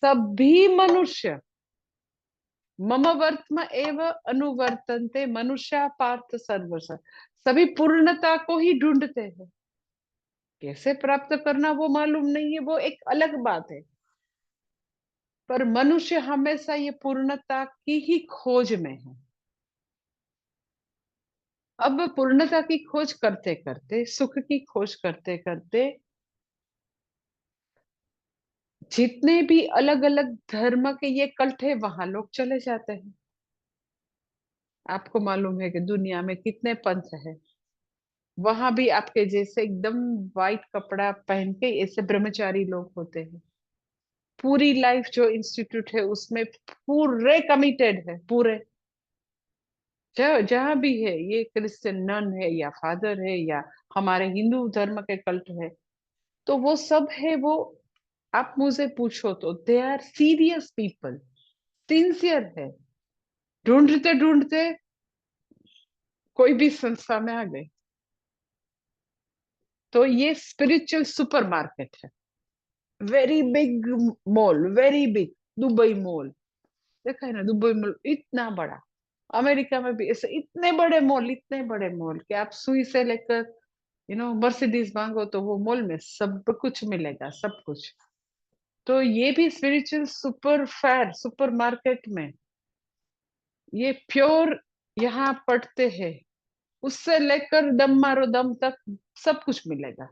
सभी मनुष्य मम वर्त्म एव अनुवर्तन्ते मनुष्य पार्थ सर्वश, सभी पूर्णता को ही ढूंढते हैं। कैसे प्राप्त करना वो मालूम नहीं है, वो एक अलग बात है, पर मनुष्य हमेशा ये पूर्णता की ही खोज में है। अब पूर्णता की खोज करते करते, सुख की खोज करते करते, जितने भी अलग अलग धर्म के ये कल्ट है वहां लोग चले जाते हैं। आपको मालूम है कि दुनिया में कितने पंथ है। वहां भी आपके जैसे एकदम वाइट कपड़ा पहन के ऐसे ब्रह्मचारी लोग होते हैं। पूरी लाइफ जो इंस्टीट्यूट है उसमें पूरे कमिटेड है, पूरे। जहां भी है, ये क्रिश्चियन नन है या फादर है या हमारे हिंदू धर्म के कल्ट है, तो वो सब है वो। आप मुझे पूछो तो they are serious people, sincere है। ढूंढते ढूंढते कोई भी संस्था में आ गए। तो ये स्पिरिचुअल सुपरमार्केट है, very big mall, very big. Dubai mall देखा है ना, दुबई मॉल इतना बड़ा। अमेरिका में भी ऐसे इतने बड़े मॉल, इतने बड़े मॉल कि आप सुई से लेकर मर्सिडीज मांगो तो वो मॉल में सब कुछ मिलेगा, सब कुछ। तो ये भी spiritual super fair, super market में ये प्योर यहाँ पढ़ते हैं, उससे लेकर दम मारो दम तक सब कुछ मिलेगा।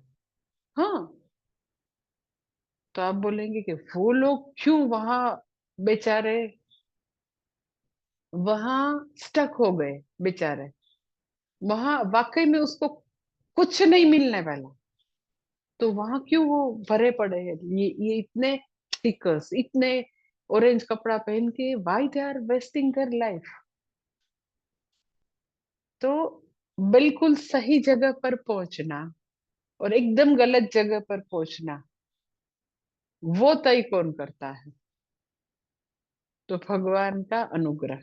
हाँ, तो आप बोलेंगे कि वो लोग क्यों वहां बेचारे वहां स्टक हो गए बेचारे, वहां वाकई में उसको कुछ नहीं मिलने वाला, तो वहां क्यों वो भरे पड़े हैं? ये इतने स्टिकर्स, इतने ऑरेंज कपड़ा पहन के, why they are wasting their life? तो बिल्कुल सही जगह पर पहुंचना और एकदम गलत जगह पर पहुंचना, वो तय कौन करता है? तो भगवान का अनुग्रह।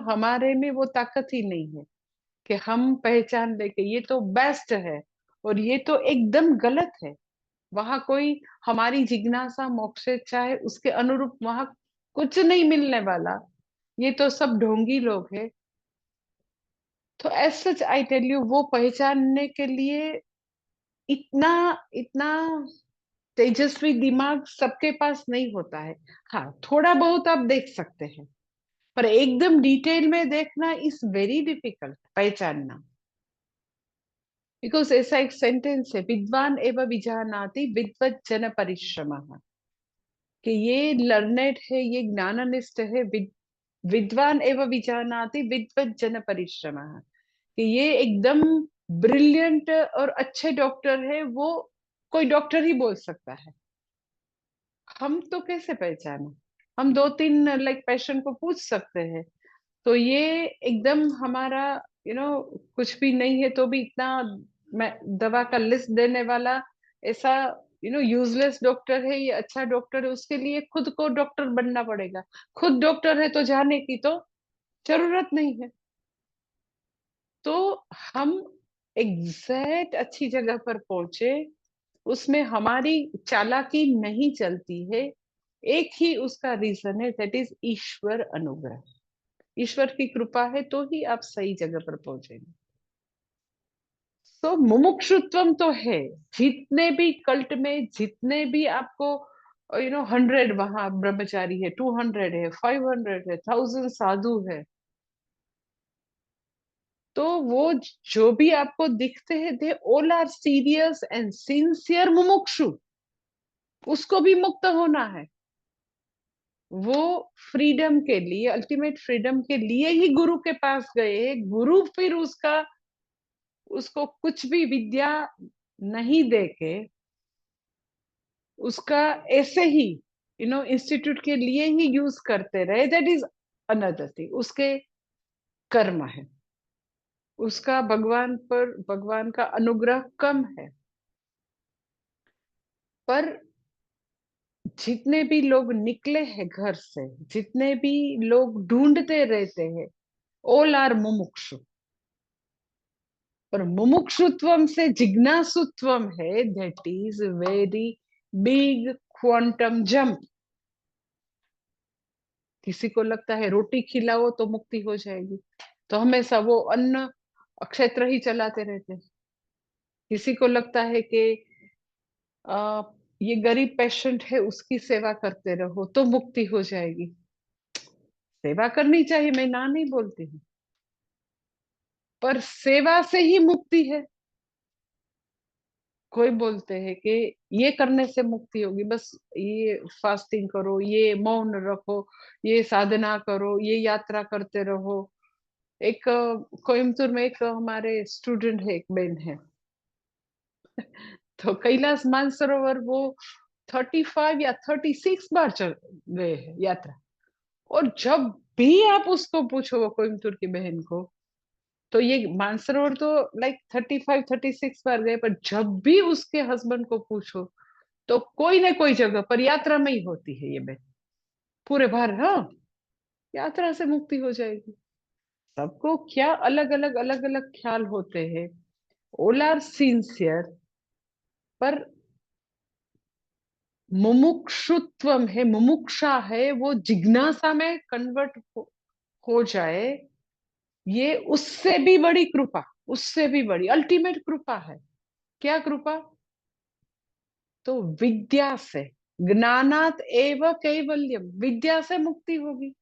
हमारे में वो ताकत ही नहीं है कि हम पहचान ले कि ये तो बेस्ट है और ये तो एकदम गलत है। वहां कोई हमारी जिज्ञासा मोक्षेच्छा है उसके अनुरूप वहां कुछ नहीं मिलने वाला। ये तो सब ढोंगी लोग हैं। तो as such I tell you, वो पहचानने के लिए इतना इतना तेजस्वी दिमाग सबके पास नहीं होता है। हाँ, थोड़ा बहुत आप देख सकते हैं, पर एकदम डिटेल में देखना इज वेरी डिफिकल्ट पहचानना। बिकॉज ऐसा एक सेंटेंस है, विद्वान एवं विजानाति विद्वत जन परिश्रम, कि ये लर्नेड है, ये ज्ञाननिष्ठ है, विद्वान एवं विजानाति विद्वत जन परिश्रम, कि ये एकदम ब्रिलियंट और अच्छे डॉक्टर है, वो कोई डॉक्टर ही बोल सकता है। हम तो कैसे पहचाने? हम दो तीन लाइक पेशेंट को पूछ सकते हैं, तो ये एकदम हमारा कुछ भी नहीं है तो भी इतना मैं दवा का लिस्ट देने वाला ऐसा यूजलेस डॉक्टर है, ये अच्छा डॉक्टर है, उसके लिए खुद को डॉक्टर बनना पड़ेगा। खुद डॉक्टर है तो जाने की तो जरूरत नहीं है। तो हम एग्जैक्ट अच्छी जगह पर पहुंचे, उसमें हमारी चालाकी नहीं चलती है। एक ही उसका रीजन है, दैट इज ईश्वर अनुग्रह। ईश्वर की कृपा है तो ही आप सही जगह पर पहुंचेंगे। तो मुमुक्षुत्वम तो है। जितने भी कल्ट में, जितने भी आपको 100 वहां ब्रह्मचारी है, 200 है, 500 है, 1000 साधु है, तो वो जो भी आपको दिखते हैं, they all are serious and sincere मुमुक्षु, उसको भी मुक्त होना है। वो फ्रीडम के लिए, अल्टीमेट फ्रीडम के लिए ही गुरु के पास गए। गुरु फिर उसको कुछ भी विद्या नहीं देके, उसका ऐसे ही इंस्टीट्यूट के लिए ही यूज करते रहे, दैट इज अनदर थिंग। उसके कर्म है, उसका भगवान का अनुग्रह कम है। पर जितने भी लोग निकले हैं घर से, जितने भी लोग ढूंढते रहते हैं, ऑल आर मुमुक्षु। पर मुमुक्षुत्वम से जिज्ञासुत्वम है, that is very big quantum jump. किसी को लगता है रोटी खिलाओ तो मुक्ति हो जाएगी, तो हमेशा वो अन्न क्षेत्र ही चलाते रहते हैं। किसी को लगता है कि आ, ये गरीब पेशेंट है, उसकी सेवा करते रहो तो मुक्ति हो जाएगी। सेवा करनी चाहिए, मैं ना नहीं बोलती हूँ, पर सेवा से ही मुक्ति है। कोई बोलते हैं कि ये करने से मुक्ति होगी, बस ये फास्टिंग करो, ये मौन रखो, ये साधना करो, ये यात्रा करते रहो। एक कोयम्बतूर में एक हमारे स्टूडेंट है, एक बहन है, तो कैलाश मानसरोवर वो 35 या 36 बार चल गए हैं यात्रा। और जब भी आप उसको पूछो, वो कोयम्बतूर की बहन को, तो ये मानसरोवर तो लाइक 35-36 बार गए, पर जब भी उसके हस्बैंड को पूछो तो कोई ना कोई जगह पर यात्रा में ही होती है ये बहन। पूरे भर, हाँ, यात्रा से मुक्ति हो जाएगी। सबको क्या अलग अलग ख्याल होते हैं। ऑल आर सिंसियर, पर मुमुक्षुत्वम है, मुमुक्षा है, वो जिज्ञासा में कन्वर्ट हो जाए, ये उससे भी बड़ी कृपा, उससे भी बड़ी अल्टीमेट कृपा है। क्या कृपा? तो विद्या से, ज्ञानात एव कैवल्यम, विद्या से मुक्ति होगी।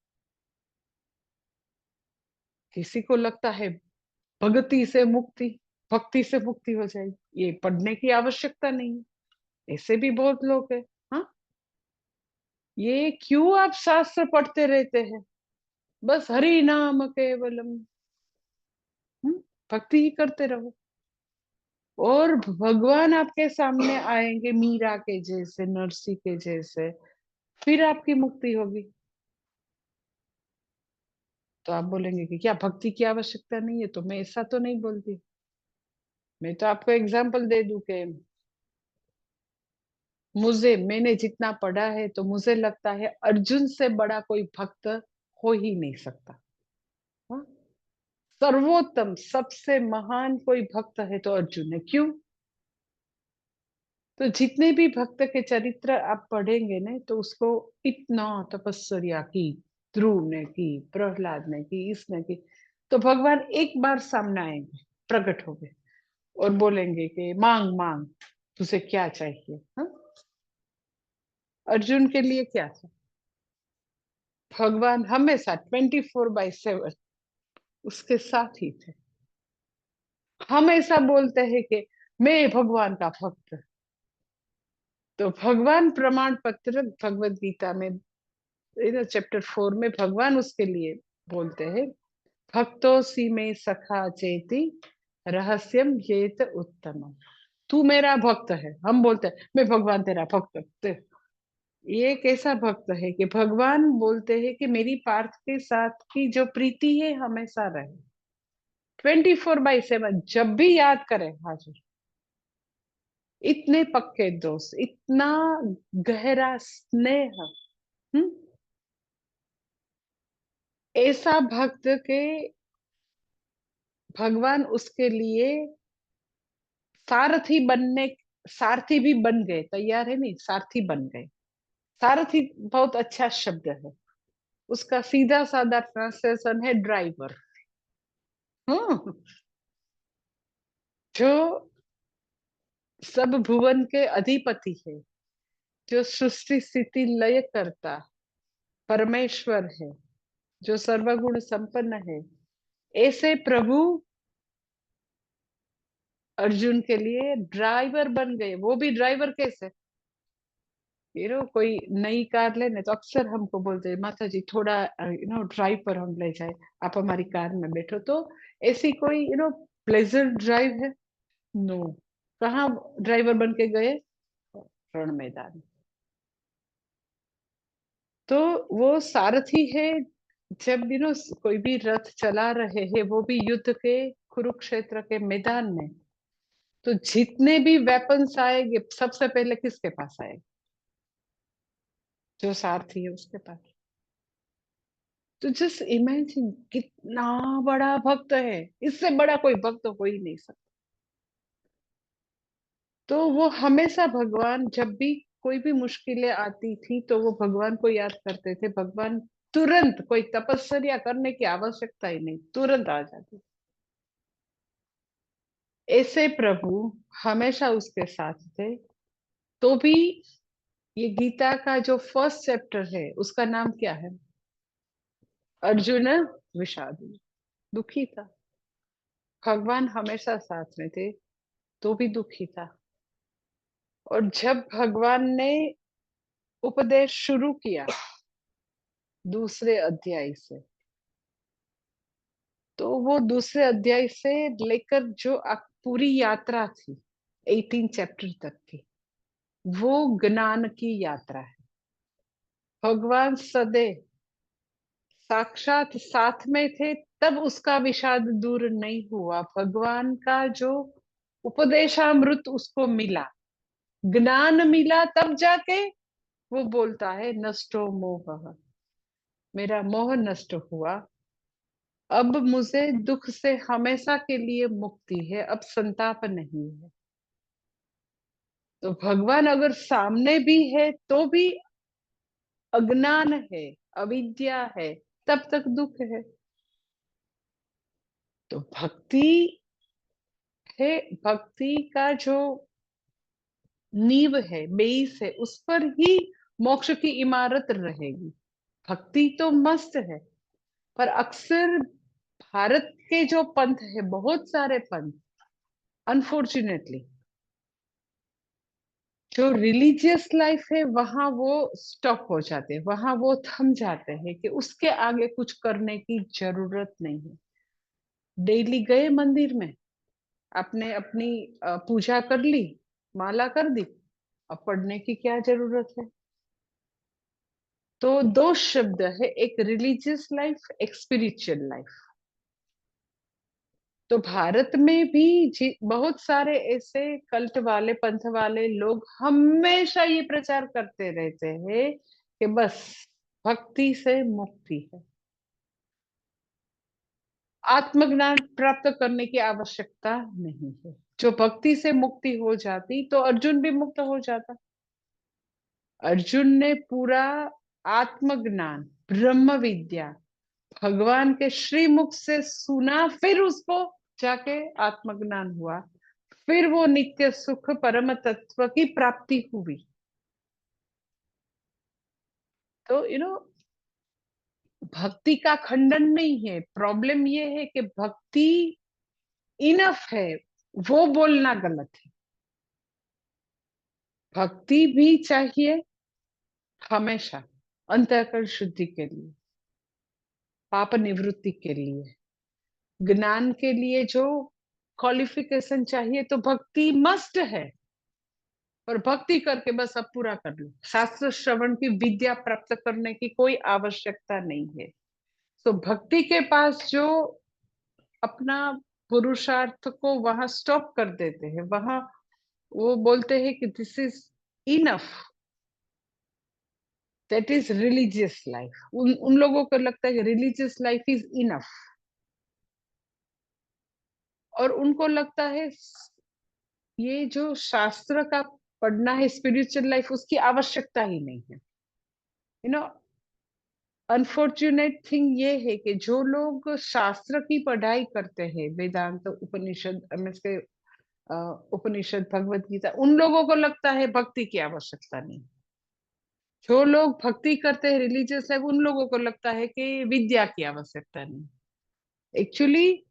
किसी को लगता है भक्ति से मुक्ति, भक्ति से मुक्ति हो जाएगी, ये पढ़ने की आवश्यकता नहीं है। ऐसे भी बहुत लोग हैं। हाँ, ये क्यों आप शास्त्र पढ़ते रहते हैं? बस हरि नाम केवलम, भक्ति ही करते रहो, और भगवान आपके सामने आएंगे मीरा के जैसे, नरसी के जैसे, फिर आपकी मुक्ति होगी। तो आप बोलेंगे कि क्या भक्ति की आवश्यकता नहीं है? तो मैं ऐसा तो नहीं बोलती। मैं तो आपको एग्जाम्पल दे दूं कि मैंने जितना पढ़ा है, तो मुझे लगता है अर्जुन से बड़ा कोई भक्त हो ही नहीं सकता। हाँ? सर्वोत्तम, सबसे महान कोई भक्त है तो अर्जुन है। क्यों? तो जितने भी भक्त के चरित्र आप पढ़ेंगे ना, तो उसको इतना तपस्या की, ध्रुव ने की, प्रहलाद ने की, इसने की, तो भगवान एक बार सामने आएंगे, प्रकट होंगे और बोलेंगे कि मांग मांग, तुझे क्या चाहिए। हाँ? अर्जुन के लिए क्या था? भगवान हमेशा 24/7 उसके साथ ही थे। हम ऐसा बोलते हैं कि मैं भगवान का भक्त। तो भगवान प्रमाण पत्र भगवत गीता में चैप्टर 4 में भगवान उसके लिए बोलते हैं, भक्तोसी में सखा चेती रहस्यम येत उत्तमम। तू मेरा भक्त है, हम बोलते हैं मैं भगवान तेरा भक्त ये कैसा भक्त है कि भगवान बोलते हैं कि मेरी पार्थ के साथ की जो प्रीति है हमेशा रहे, 24/7, जब भी याद करे हाजिर। इतने पक्के दोस्त, इतना गहरा स्नेह। हम्म? ऐसा भक्त के भगवान उसके लिए सारथी बनने, सारथी भी बन गए, तैयार है नहीं, सारथी बन गए। सारथी बहुत अच्छा शब्द है, उसका सीधा साधा ट्रांसलेशन है ड्राइवर। हम्म। जो सब भुवन के अधिपति है, जो सृष्टि स्थिति लय करता परमेश्वर है, जो सर्वगुण संपन्न है, ऐसे प्रभु अर्जुन के लिए ड्राइवर बन गए। वो भी ड्राइवर कैसे, कोई नई कार लेने तो अक्सर हमको बोलते हैं माता जी थोड़ा ड्राइव पर हम ले जाए, आप हमारी कार में बैठो। तो ऐसी कोई प्लेजर ड्राइव है? नो। कहाँ ड्राइवर बन के गए? रण मैदान। तो वो सारथी है। जब कोई भी रथ चला रहे हैं, वो भी युद्ध के कुरुक्षेत्र के मैदान में, तो जितने भी वेपन्स आएंगे सबसे पहले किसके पास आएंगे? जो सारथी है उसके पास। तो जस्ट इमेजिन कितना बड़ा भक्त है, इससे बड़ा कोई भक्त हो ही नहीं सकता। तो वो हमेशा भगवान, जब भी कोई भी मुश्किलें आती थी तो वो भगवान को याद करते थे। भगवान तुरंत, कोई तपस्या करने की आवश्यकता ही नहीं, तुरंत आ जाती। ऐसे प्रभु हमेशा उसके साथ थे। तो भी ये गीता का जो फर्स्ट चैप्टर है उसका नाम क्या है? अर्जुन विषाद, दुखी था। भगवान हमेशा साथ में थे तो भी दुखी था। और जब भगवान ने उपदेश शुरू किया दूसरे अध्याय से, तो वो दूसरे अध्याय से लेकर जो पूरी यात्रा थी 18 चैप्टर तक की, वो ज्ञान की यात्रा है। भगवान सदैव साक्षात साथ में थे, तब उसका विषाद दूर नहीं हुआ। भगवान का जो उपदेशामृत उसको मिला, ज्ञान मिला, तब जाके वो बोलता है नष्टो मोह, मेरा मोह नष्ट हुआ। अब मुझे दुख से हमेशा के लिए मुक्ति है, अब संताप नहीं है। तो भगवान अगर सामने भी है तो भी अज्ञान है, अविद्या है, तब तक दुख है। तो भक्ति है, भक्ति का जो नींव है, बेस है, उस पर ही मोक्ष की इमारत रहेगी। भक्ति तो मस्त है, पर अक्सर भारत के जो पंथ है, बहुत सारे पंथ अनफॉर्चुनेटली, जो रिलीजियस लाइफ है वहां वो स्टॉप हो जाते हैं, वहां वो थम जाते हैं कि उसके आगे कुछ करने की जरूरत नहीं है। डेली गए मंदिर में, आपने अपनी पूजा कर ली, माला कर दी, अब पढ़ने की क्या जरूरत है? तो दो शब्द है, एक रिलीजियस लाइफ, एक स्पिरिचुअल लाइफ। तो भारत में भी बहुत सारे ऐसे कल्ट वाले, पंथ वाले लोग हमेशा ये प्रचार करते रहते हैं कि बस भक्ति से मुक्ति है, आत्मज्ञान प्राप्त करने की आवश्यकता नहीं है। जो भक्ति से मुक्ति हो जाती तो अर्जुन भी मुक्त हो जाता। अर्जुन ने पूरा आत्मज्ञान, ब्रह्म विद्या भगवान के श्रीमुख से सुना, फिर उसको जाके आत्मज्ञान हुआ, फिर वो नित्य सुख परम तत्व की प्राप्ति हुई। तो भक्ति का खंडन नहीं है, प्रॉब्लम ये है कि भक्ति इनफ है, वो बोलना गलत है। भक्ति भी चाहिए हमेशा, अंतःकरण शुद्धि के लिए, पाप निवृत्ति के लिए, ज्ञान के लिए जो क्वालिफिकेशन चाहिए, तो भक्ति मस्ट है। और भक्ति करके बस अब पूरा कर लो, शास्त्र श्रवण की विद्या प्राप्त करने की कोई आवश्यकता नहीं है। तो भक्ति के पास जो अपना पुरुषार्थ को वहां स्टॉप कर देते हैं, वहां वो बोलते हैं कि this is enough, that is religious life. उन लोगों को लगता है कि रिलीजियस लाइफ इज इनफ, और उनको लगता है ये जो शास्त्र का पढ़ना है, स्पिरिचुअल लाइफ, उसकी आवश्यकता ही नहीं है। नो, अनफॉर्चुनेट थिंग ये है कि जो लोग शास्त्र की पढ़ाई करते हैं, वेदांत, उपनिषद, के उपनिषद, भगवत गीता, उन लोगों को लगता है भक्ति की आवश्यकता नहीं। जो लोग भक्ति करते हैं रिलीजियस लाइफ, उन लोगों को लगता है कि विद्या की आवश्यकता नहीं। एक्चुअली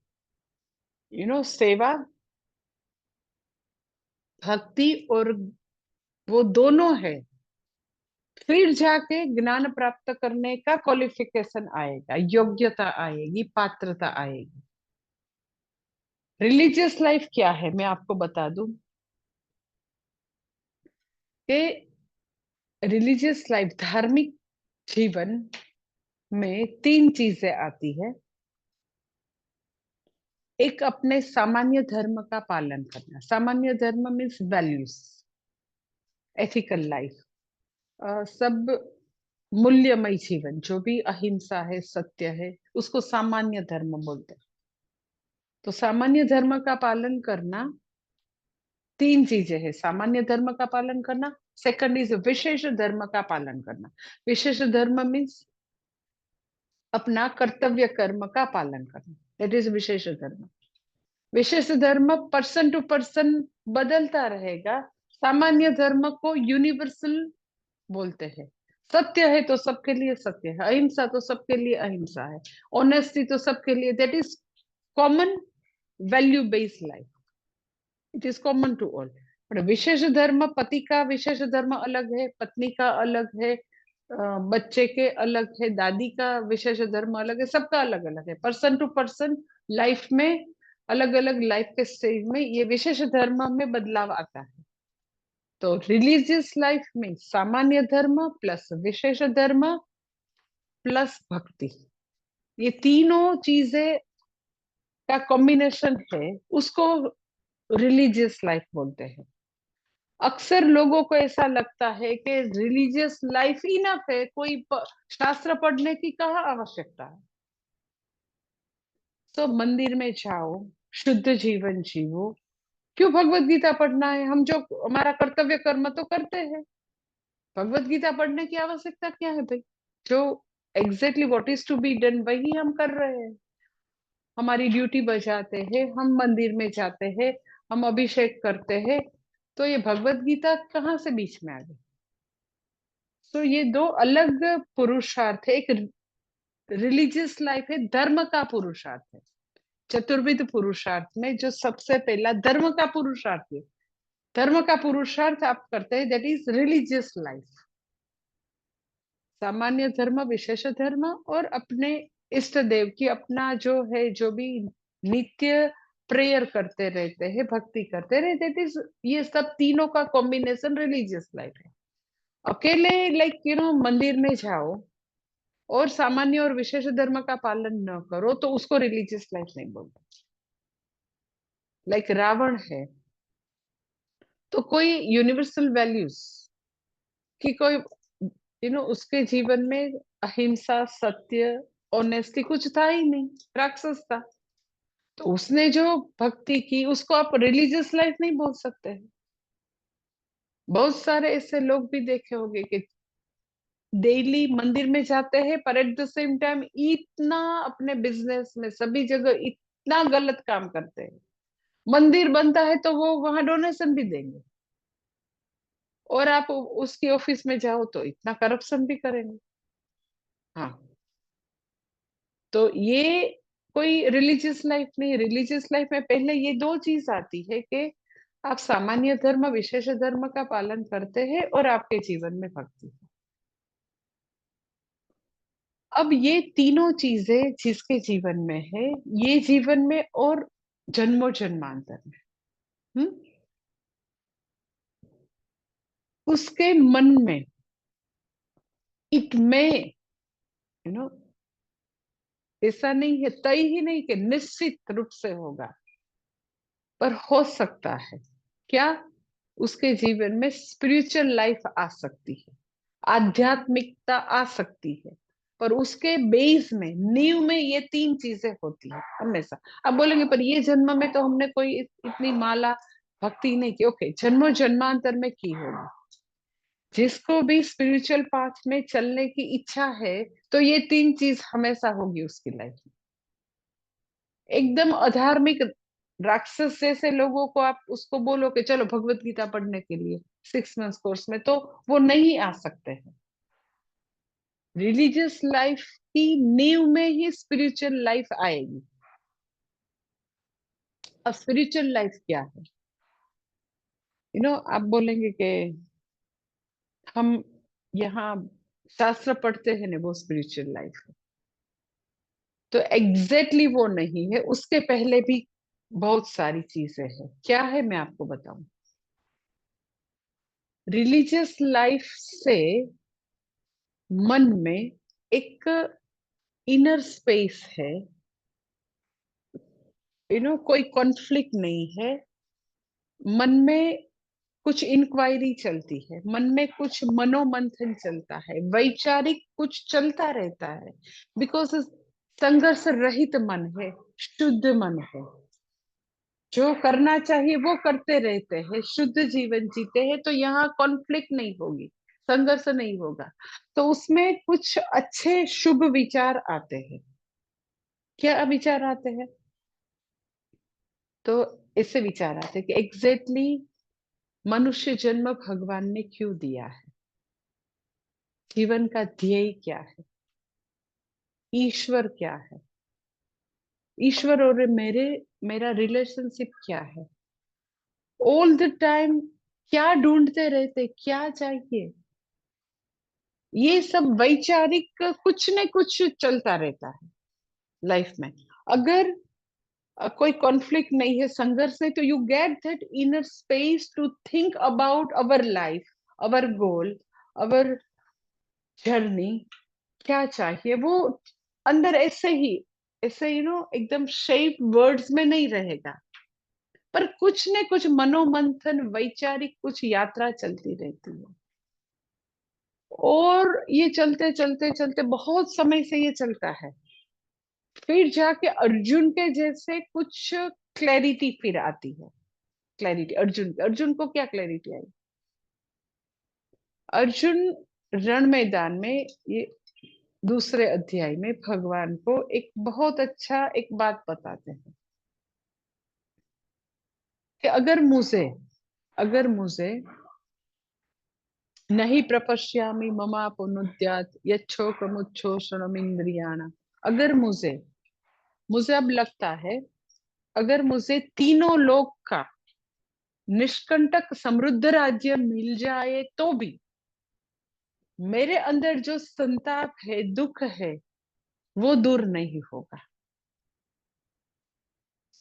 सेवा भक्ति और वो दोनों है, फिर जाके ज्ञान प्राप्त करने का क्वालिफिकेशन आएगा, योग्यता आएगी, पात्रता आएगी। रिलीजियस लाइफ क्या है मैं आपको बता दूं कि रिलीजियस लाइफ, धार्मिक जीवन में तीन चीजें आती है। एक अपने सामान्य धर्म का पालन करना, सामान्य धर्म मीन्स वैल्यूज, एथिकल लाइफ, सब मूल्यमय जीवन, जो भी अहिंसा है, सत्य है, उसको सामान्य धर्म बोलते हैं। तो सामान्य धर्म का पालन करना, तीन चीजें हैं। सामान्य धर्म का पालन करना, सेकंड इज विशेष धर्म का पालन करना। विशेष धर्म मीन्स अपना कर्तव्य कर्म का पालन करना, दैट इज विशेष धर्म। विशेष धर्म पर्सन टू पर्सन बदलता रहेगा। सामान्य धर्म को यूनिवर्सल बोलते हैं। सत्य है तो सबके लिए सत्य है, अहिंसा तो सबके लिए अहिंसा है, ऑनेस्टी तो सबके लिए, that is common value based life, it is common to all. पर विशेष धर्म, पति का विशेष धर्म अलग है, पत्नी का अलग है, बच्चे के अलग है, दादी का विशेष धर्म अलग है, सबका अलग अलग है। पर्सन टू पर्सन लाइफ में, अलग अलग लाइफ के स्टेज में ये विशेष धर्म में बदलाव आता है। तो रिलीजियस लाइफ में सामान्य धर्म प्लस विशेष धर्म प्लस भक्ति, ये तीनों चीजें का कॉम्बिनेशन है, उसको रिलीजियस लाइफ बोलते हैं। अक्सर लोगों को ऐसा लगता है कि रिलीजियस लाइफ इनफ है, कोई शास्त्र पढ़ने की कहाँ आवश्यकता है। तो मंदिर में जाओ, शुद्ध जीवन जियो, क्यों भगवत गीता पढ़ना है? हम जो हमारा कर्तव्य कर्म तो करते हैं, भगवत गीता पढ़ने की आवश्यकता क्या है भाई? जो exactly what is to be done वही हम कर रहे हैं। हमारी ड्यूटी बजाते हैं, हम मंदिर में जाते हैं, हम अभिषेक करते हैं, तो ये भगवत गीता कहाँ से बीच में आ गई? तो ये दो अलग पुरुषार्थ है। एक रिलीजियस लाइफ है, धर्म का पुरुषार्थ है। चतुर्विध पुरुषार्थ में जो सबसे पहला धर्म का पुरुषार्थ है, धर्म का पुरुषार्थ आप करते हैं, दैट इज रिलीजियस लाइफ। सामान्य धर्म, विशेष धर्म और अपने इष्ट देव की अपना जो है, जो भी नित्य प्रेयर करते रहते हैं, भक्ति करते रहते, दैट इज, ये सब तीनों का कॉम्बिनेशन रिलीजियस लाइफ है। अकेले लाइक मंदिर में जाओ और सामान्य और विशेष धर्म का पालन न करो तो उसको रिलीजियस लाइफ नहीं बोलते। लाइक रावण है, तो कोई यूनिवर्सल वैल्यूज की कोई उसके जीवन में अहिंसा, सत्य, ऑनेस्टी कुछ था ही नहीं, राक्षस था। तो उसने जो भक्ति की उसको आप रिलीजियस लाइफ नहीं बोल सकते हैं। बहुत सारे ऐसे लोग भी देखे होंगे कि डेली मंदिर में जाते हैं पर एट द सेम टाइम इतना अपने बिजनेस में सभी जगह इतना गलत काम करते हैं। मंदिर बनता है तो वो वहां डोनेशन भी देंगे, और आप उसकी ऑफिस में जाओ तो इतना करप्शन भी करेंगे। हाँ, तो ये कोई रिलीजियस लाइफ नहीं। रिलीजियस लाइफ में पहले ये दो चीज आती है कि आप सामान्य धर्म, विशेष धर्म का पालन करते हैं और आपके जीवन में भक्ति है। अब ये तीनों चीजें जिसके जीवन में है, ये जीवन में और जन्मों जन्मांतर में, हम्म, उसके मन में इट में ऐसा नहीं है, तय ही नहीं कि निश्चित रूप से होगा, पर हो सकता है। क्या? उसके जीवन में स्पिरिचुअल लाइफ आ सकती है, आध्यात्मिकता आ सकती है, पर उसके बेस में, नींव में ये तीन चीजें होती है हमेशा। अब बोलेंगे पर ये जन्म में तो हमने कोई इतनी माला भक्ति नहीं की। ओके, जन्मों जन्मांतर में की होगी। जिसको भी स्पिरिचुअल पाथ में चलने की इच्छा है, तो ये तीन चीज हमेशा होगी उसकी लाइफ में। एकदम अधार्मिक राक्षस जैसे लोगों को आप उसको बोलो कि चलो भगवत गीता पढ़ने के लिए 6 मंथ्स कोर्स में, तो वो नहीं आ सकते हैं। रिलीजियस लाइफ की नींव में ही स्पिरिचुअल लाइफ आएगी। अब स्पिरिचुअल लाइफ क्या है? आप बोलेंगे कि हम यहाँ शास्त्र पढ़ते हैं ना, वो स्पिरिचुअल लाइफ है। तो एग्जैक्टली वो नहीं है, उसके पहले भी बहुत सारी चीजें हैं। क्या है मैं आपको बताऊं। रिलीजियस लाइफ से मन में एक इनर स्पेस है। कोई कॉन्फ्लिक्ट नहीं है। मन में कुछ इंक्वायरी चलती है, मन में कुछ मनोमंथन चलता है, वैचारिक कुछ चलता रहता है। बिकॉज संघर्ष रहित मन है, शुद्ध मन है। जो करना चाहिए वो करते रहते हैं, शुद्ध जीवन जीते हैं, तो यहाँ कॉन्फ्लिक्ट नहीं होगी, संघर्ष नहीं होगा। तो उसमें कुछ अच्छे शुभ विचार आते हैं। क्या विचार आते हैं? तो इससे विचार आते हैं कि एग्जैक्टली मनुष्य जन्म भगवान ने क्यों दिया है, जीवन का ध्येय क्या है, ईश्वर क्या है, ईश्वर और मेरा रिलेशनशिप क्या है। ऑल द टाइम क्या ढूंढते रहते, क्या चाहिए, ये सब वैचारिक कुछ न कुछ चलता रहता है लाइफ में। अगर कोई कॉन्फ्लिक्ट नहीं है, संघर्ष नहीं, तो you get that inner space to think about our life, our goal, our journey. क्या चाहिए वो अंदर ऐसे एकदम शेप वर्ड्स में नहीं रहेगा, पर कुछ न कुछ मनोमंथन, वैचारिक कुछ यात्रा चलती रहती है। और ये चलते चलते चलते बहुत समय से ये चलता है। फिर जाके अर्जुन के जैसे कुछ क्लैरिटी फिर आती है। क्लैरिटी अर्जुन को क्या क्लैरिटी आई? अर्जुन रण मैदान में, ये दूसरे अध्याय में भगवान को एक बहुत अच्छा एक बात बताते हैं कि अगर मुझे नहीं प्रपश्यामि ममापनुद्यात् यच्छोकमुच्छोषणमिन्द्रियाणाम्। अगर मुझे अब लगता है, अगर मुझे तीनों लोक का निष्कंटक समृद्ध राज्य मिल जाए तो भी मेरे अंदर जो संताप है, दुख है, वो दूर नहीं होगा।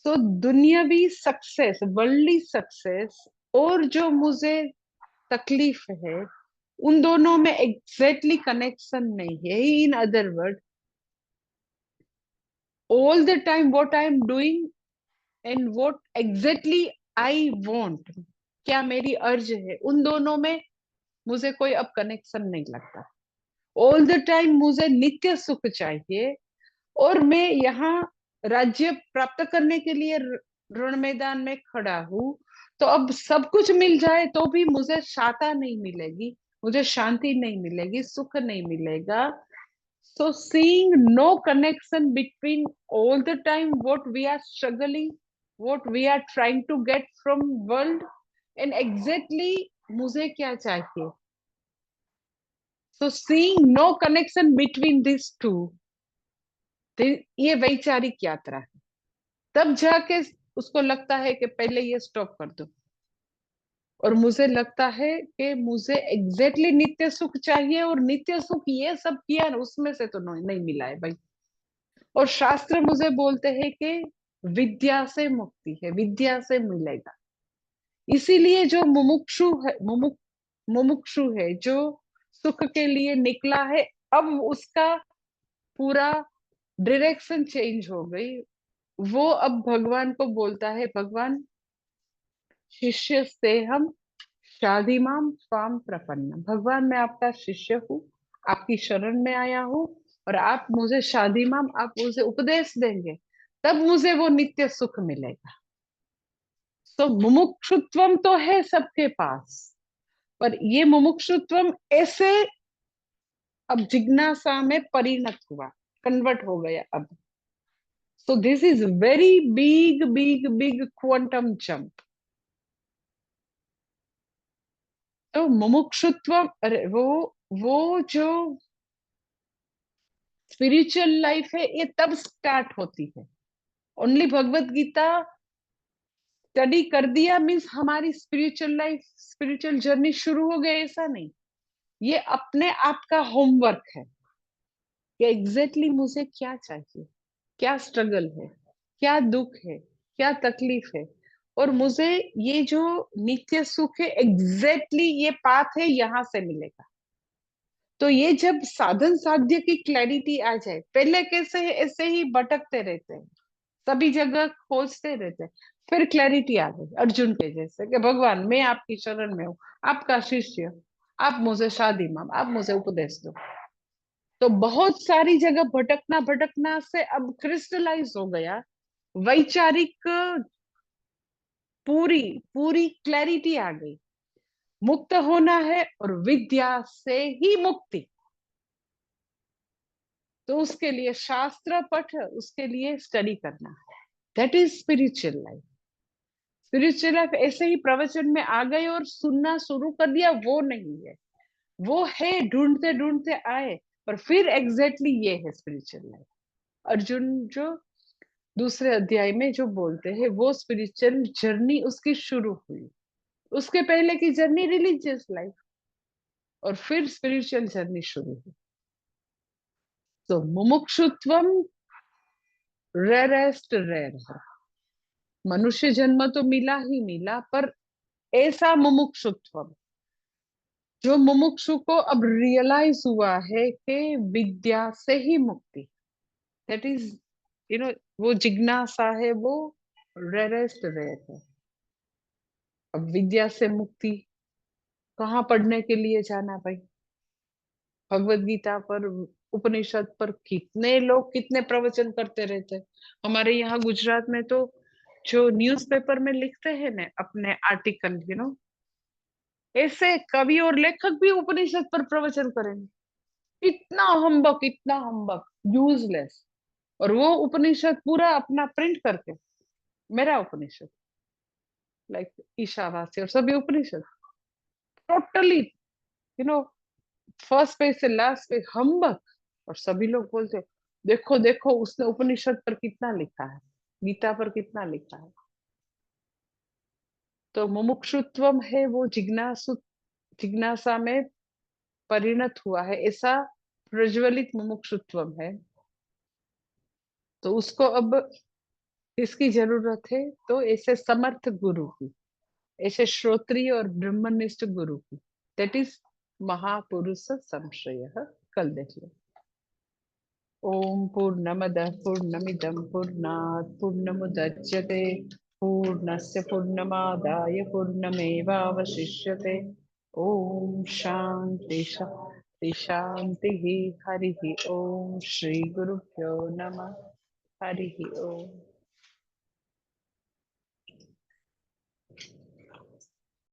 तो दुनियावी सक्सेस, वर्ल्डली सक्सेस, और जो मुझे तकलीफ है, उन दोनों में एग्जैक्टली कनेक्शन नहीं है। In other word, all the time what I am doing and what exactly I want, क्या मेरी अर्ज है, उन दोनों में मुझे कोई अब कनेक्शन नहीं लगता। ऑल द टाइम मुझे नित्य सुख चाहिए, और मैं यहाँ राज्य प्राप्त करने के लिए रण मैदान में खड़ा हूँ। तो अब सब कुछ मिल जाए तो भी मुझे शांता नहीं मिलेगी, मुझे शांति नहीं मिलेगी, सुख नहीं मिलेगा। So seeing no connection between all the time what we are struggling, what we are trying to get from world, and exactly मुझे क्या चाहिए। So seeing no connection between these two, ये वैचारिक यात्रा है। तब जाके उसको लगता है कि पहले ये स्टॉप कर दो। और मुझे लगता है कि मुझे एग्जैक्टली नित्य सुख चाहिए, और नित्य सुख ये सब किया ना, उसमें से तो नहीं मिला है भाई। और शास्त्र मुझे बोलते हैं कि विद्या से मुक्ति है, विद्या से मिलेगा। इसीलिए जो मुमुक्षु है, जो सुख के लिए निकला है, अब उसका पूरा डायरेक्शन चेंज हो गई। वो अब भगवान को बोलता है, भगवान, शिष्य से हम शाधिमाम स्वाम प्रपन्न, भगवान मैं आपका शिष्य हूँ, आपकी शरण में आया हूँ, और आप मुझे शाधिमाम, आप मुझे उपदेश देंगे, तब मुझे वो नित्य सुख मिलेगा। तो मुमुक्षुत्वम तो है सबके पास, पर ये मुमुक्षुत्वम ऐसे अब जिज्ञासा में परिणत हुआ, कन्वर्ट हो गया अब। So this is very big big big quantum jump. तो मुमुक्षुत्व, अरे वो जो स्पिरिचुअल लाइफ है, ये तब स्टार्ट होती है। ओनली भगवत गीता स्टडी कर दिया मीन्स हमारी स्पिरिचुअल लाइफ, स्पिरिचुअल जर्नी शुरू हो गई, ऐसा नहीं। ये अपने आप का होमवर्क है कि एग्जैक्टली मुझे क्या चाहिए, क्या स्ट्रगल है, क्या दुख है, क्या तकलीफ है, और मुझे ये जो नित्य सुख है एग्जैक्टली ये पाथ है, यहां से मिलेगा। तो ये जब साधन साध्य की क्लैरिटी आ जाए, पहले कैसे है ऐसे ही भटकते रहते हैं, सभी जगह खोजते रहते हैं, फिर क्लैरिटी आ गई अर्जुन के जैसे कि भगवान मैं आपकी शरण में हूँ, आपका शिष्य, आप मुझे शादी मां, आप मुझे उपदेश दो। तो बहुत सारी जगह भटकना भटकना से अब क्रिस्टलाइज हो गया, वैचारिक पूरी पूरी क्लैरिटी आ गई, मुक्त होना है और विद्या से ही मुक्ति। तो उसके लिए शास्त्र पठ, उसके लिए स्टडी करना है, that is spiritual life. Spiritual life ऐसे ही प्रवचन में आ गए और सुनना शुरू कर दिया, वो नहीं है। वो है ढूंढते ढूंढते आए, पर फिर एग्जैक्टली ये है स्पिरिचुअल लाइफ। अर्जुन जो दूसरे अध्याय में जो बोलते हैं वो स्पिरिचुअल जर्नी उसकी शुरू हुई, उसके पहले की जर्नी रिलीजियस लाइफ, और फिर स्पिरिचुअल जर्नी शुरू हुई। तो मुमुक्षुत्वम रेरेस्ट रेर है, मनुष्य जन्म तो मिला ही मिला, पर ऐसा मुमुक्षुत्व जो मुमुक्षु को अब रियलाइज हुआ है कि विद्या से ही मुक्ति, दैट इज यू नो वो जिज्ञासा है, वो रेरेस्ट रेर है। अब विद्या से मुक्ति कहाँ पढ़ने के लिए जाना भाई? भगवत गीता पर, उपनिषद पर कितने लोग कितने प्रवचन करते रहते हैं। हमारे यहाँ गुजरात में तो जो न्यूज़पेपर में लिखते हैं ना अपने आर्टिकल, ऐसे कवि और लेखक भी उपनिषद पर प्रवचन करेंगे। इतना हम्बक, यूजलेस। और वो उपनिषद पूरा अपना प्रिंट करके, मेरा उपनिषद, लाइक ईशावास्य और सभी उपनिषद, totally you know first page से लास्ट पेज हम्बक। और सभी लोग बोलते देखो देखो उसने उपनिषद पर कितना लिखा है, गीता पर कितना लिखा है। तो मुमुक्षुत्वम है वो जिज्ञासु, जिज्ञासा में परिणत हुआ है, ऐसा प्रज्वलित मुमुक्षुत्वम है। तो उसको अब इसकी जरूरत है, तो ऐसे समर्थ गुरु की, ऐसे श्रोत्रिय और ब्रह्मनिष्ठ गुरु की, दैट इज महापुरुष संश्रय। कल देख लो। ओम पूर्णमदः पूर्णमिदं पूर्णात् पूर्णमुदच्यते पूर्णस्य पूर्णमादाय पूर्णमेवावशिष्यते। ओम शांति शांति शांति। हरि ओम। श्री गुरुभ्यो नमः। हरि ओम।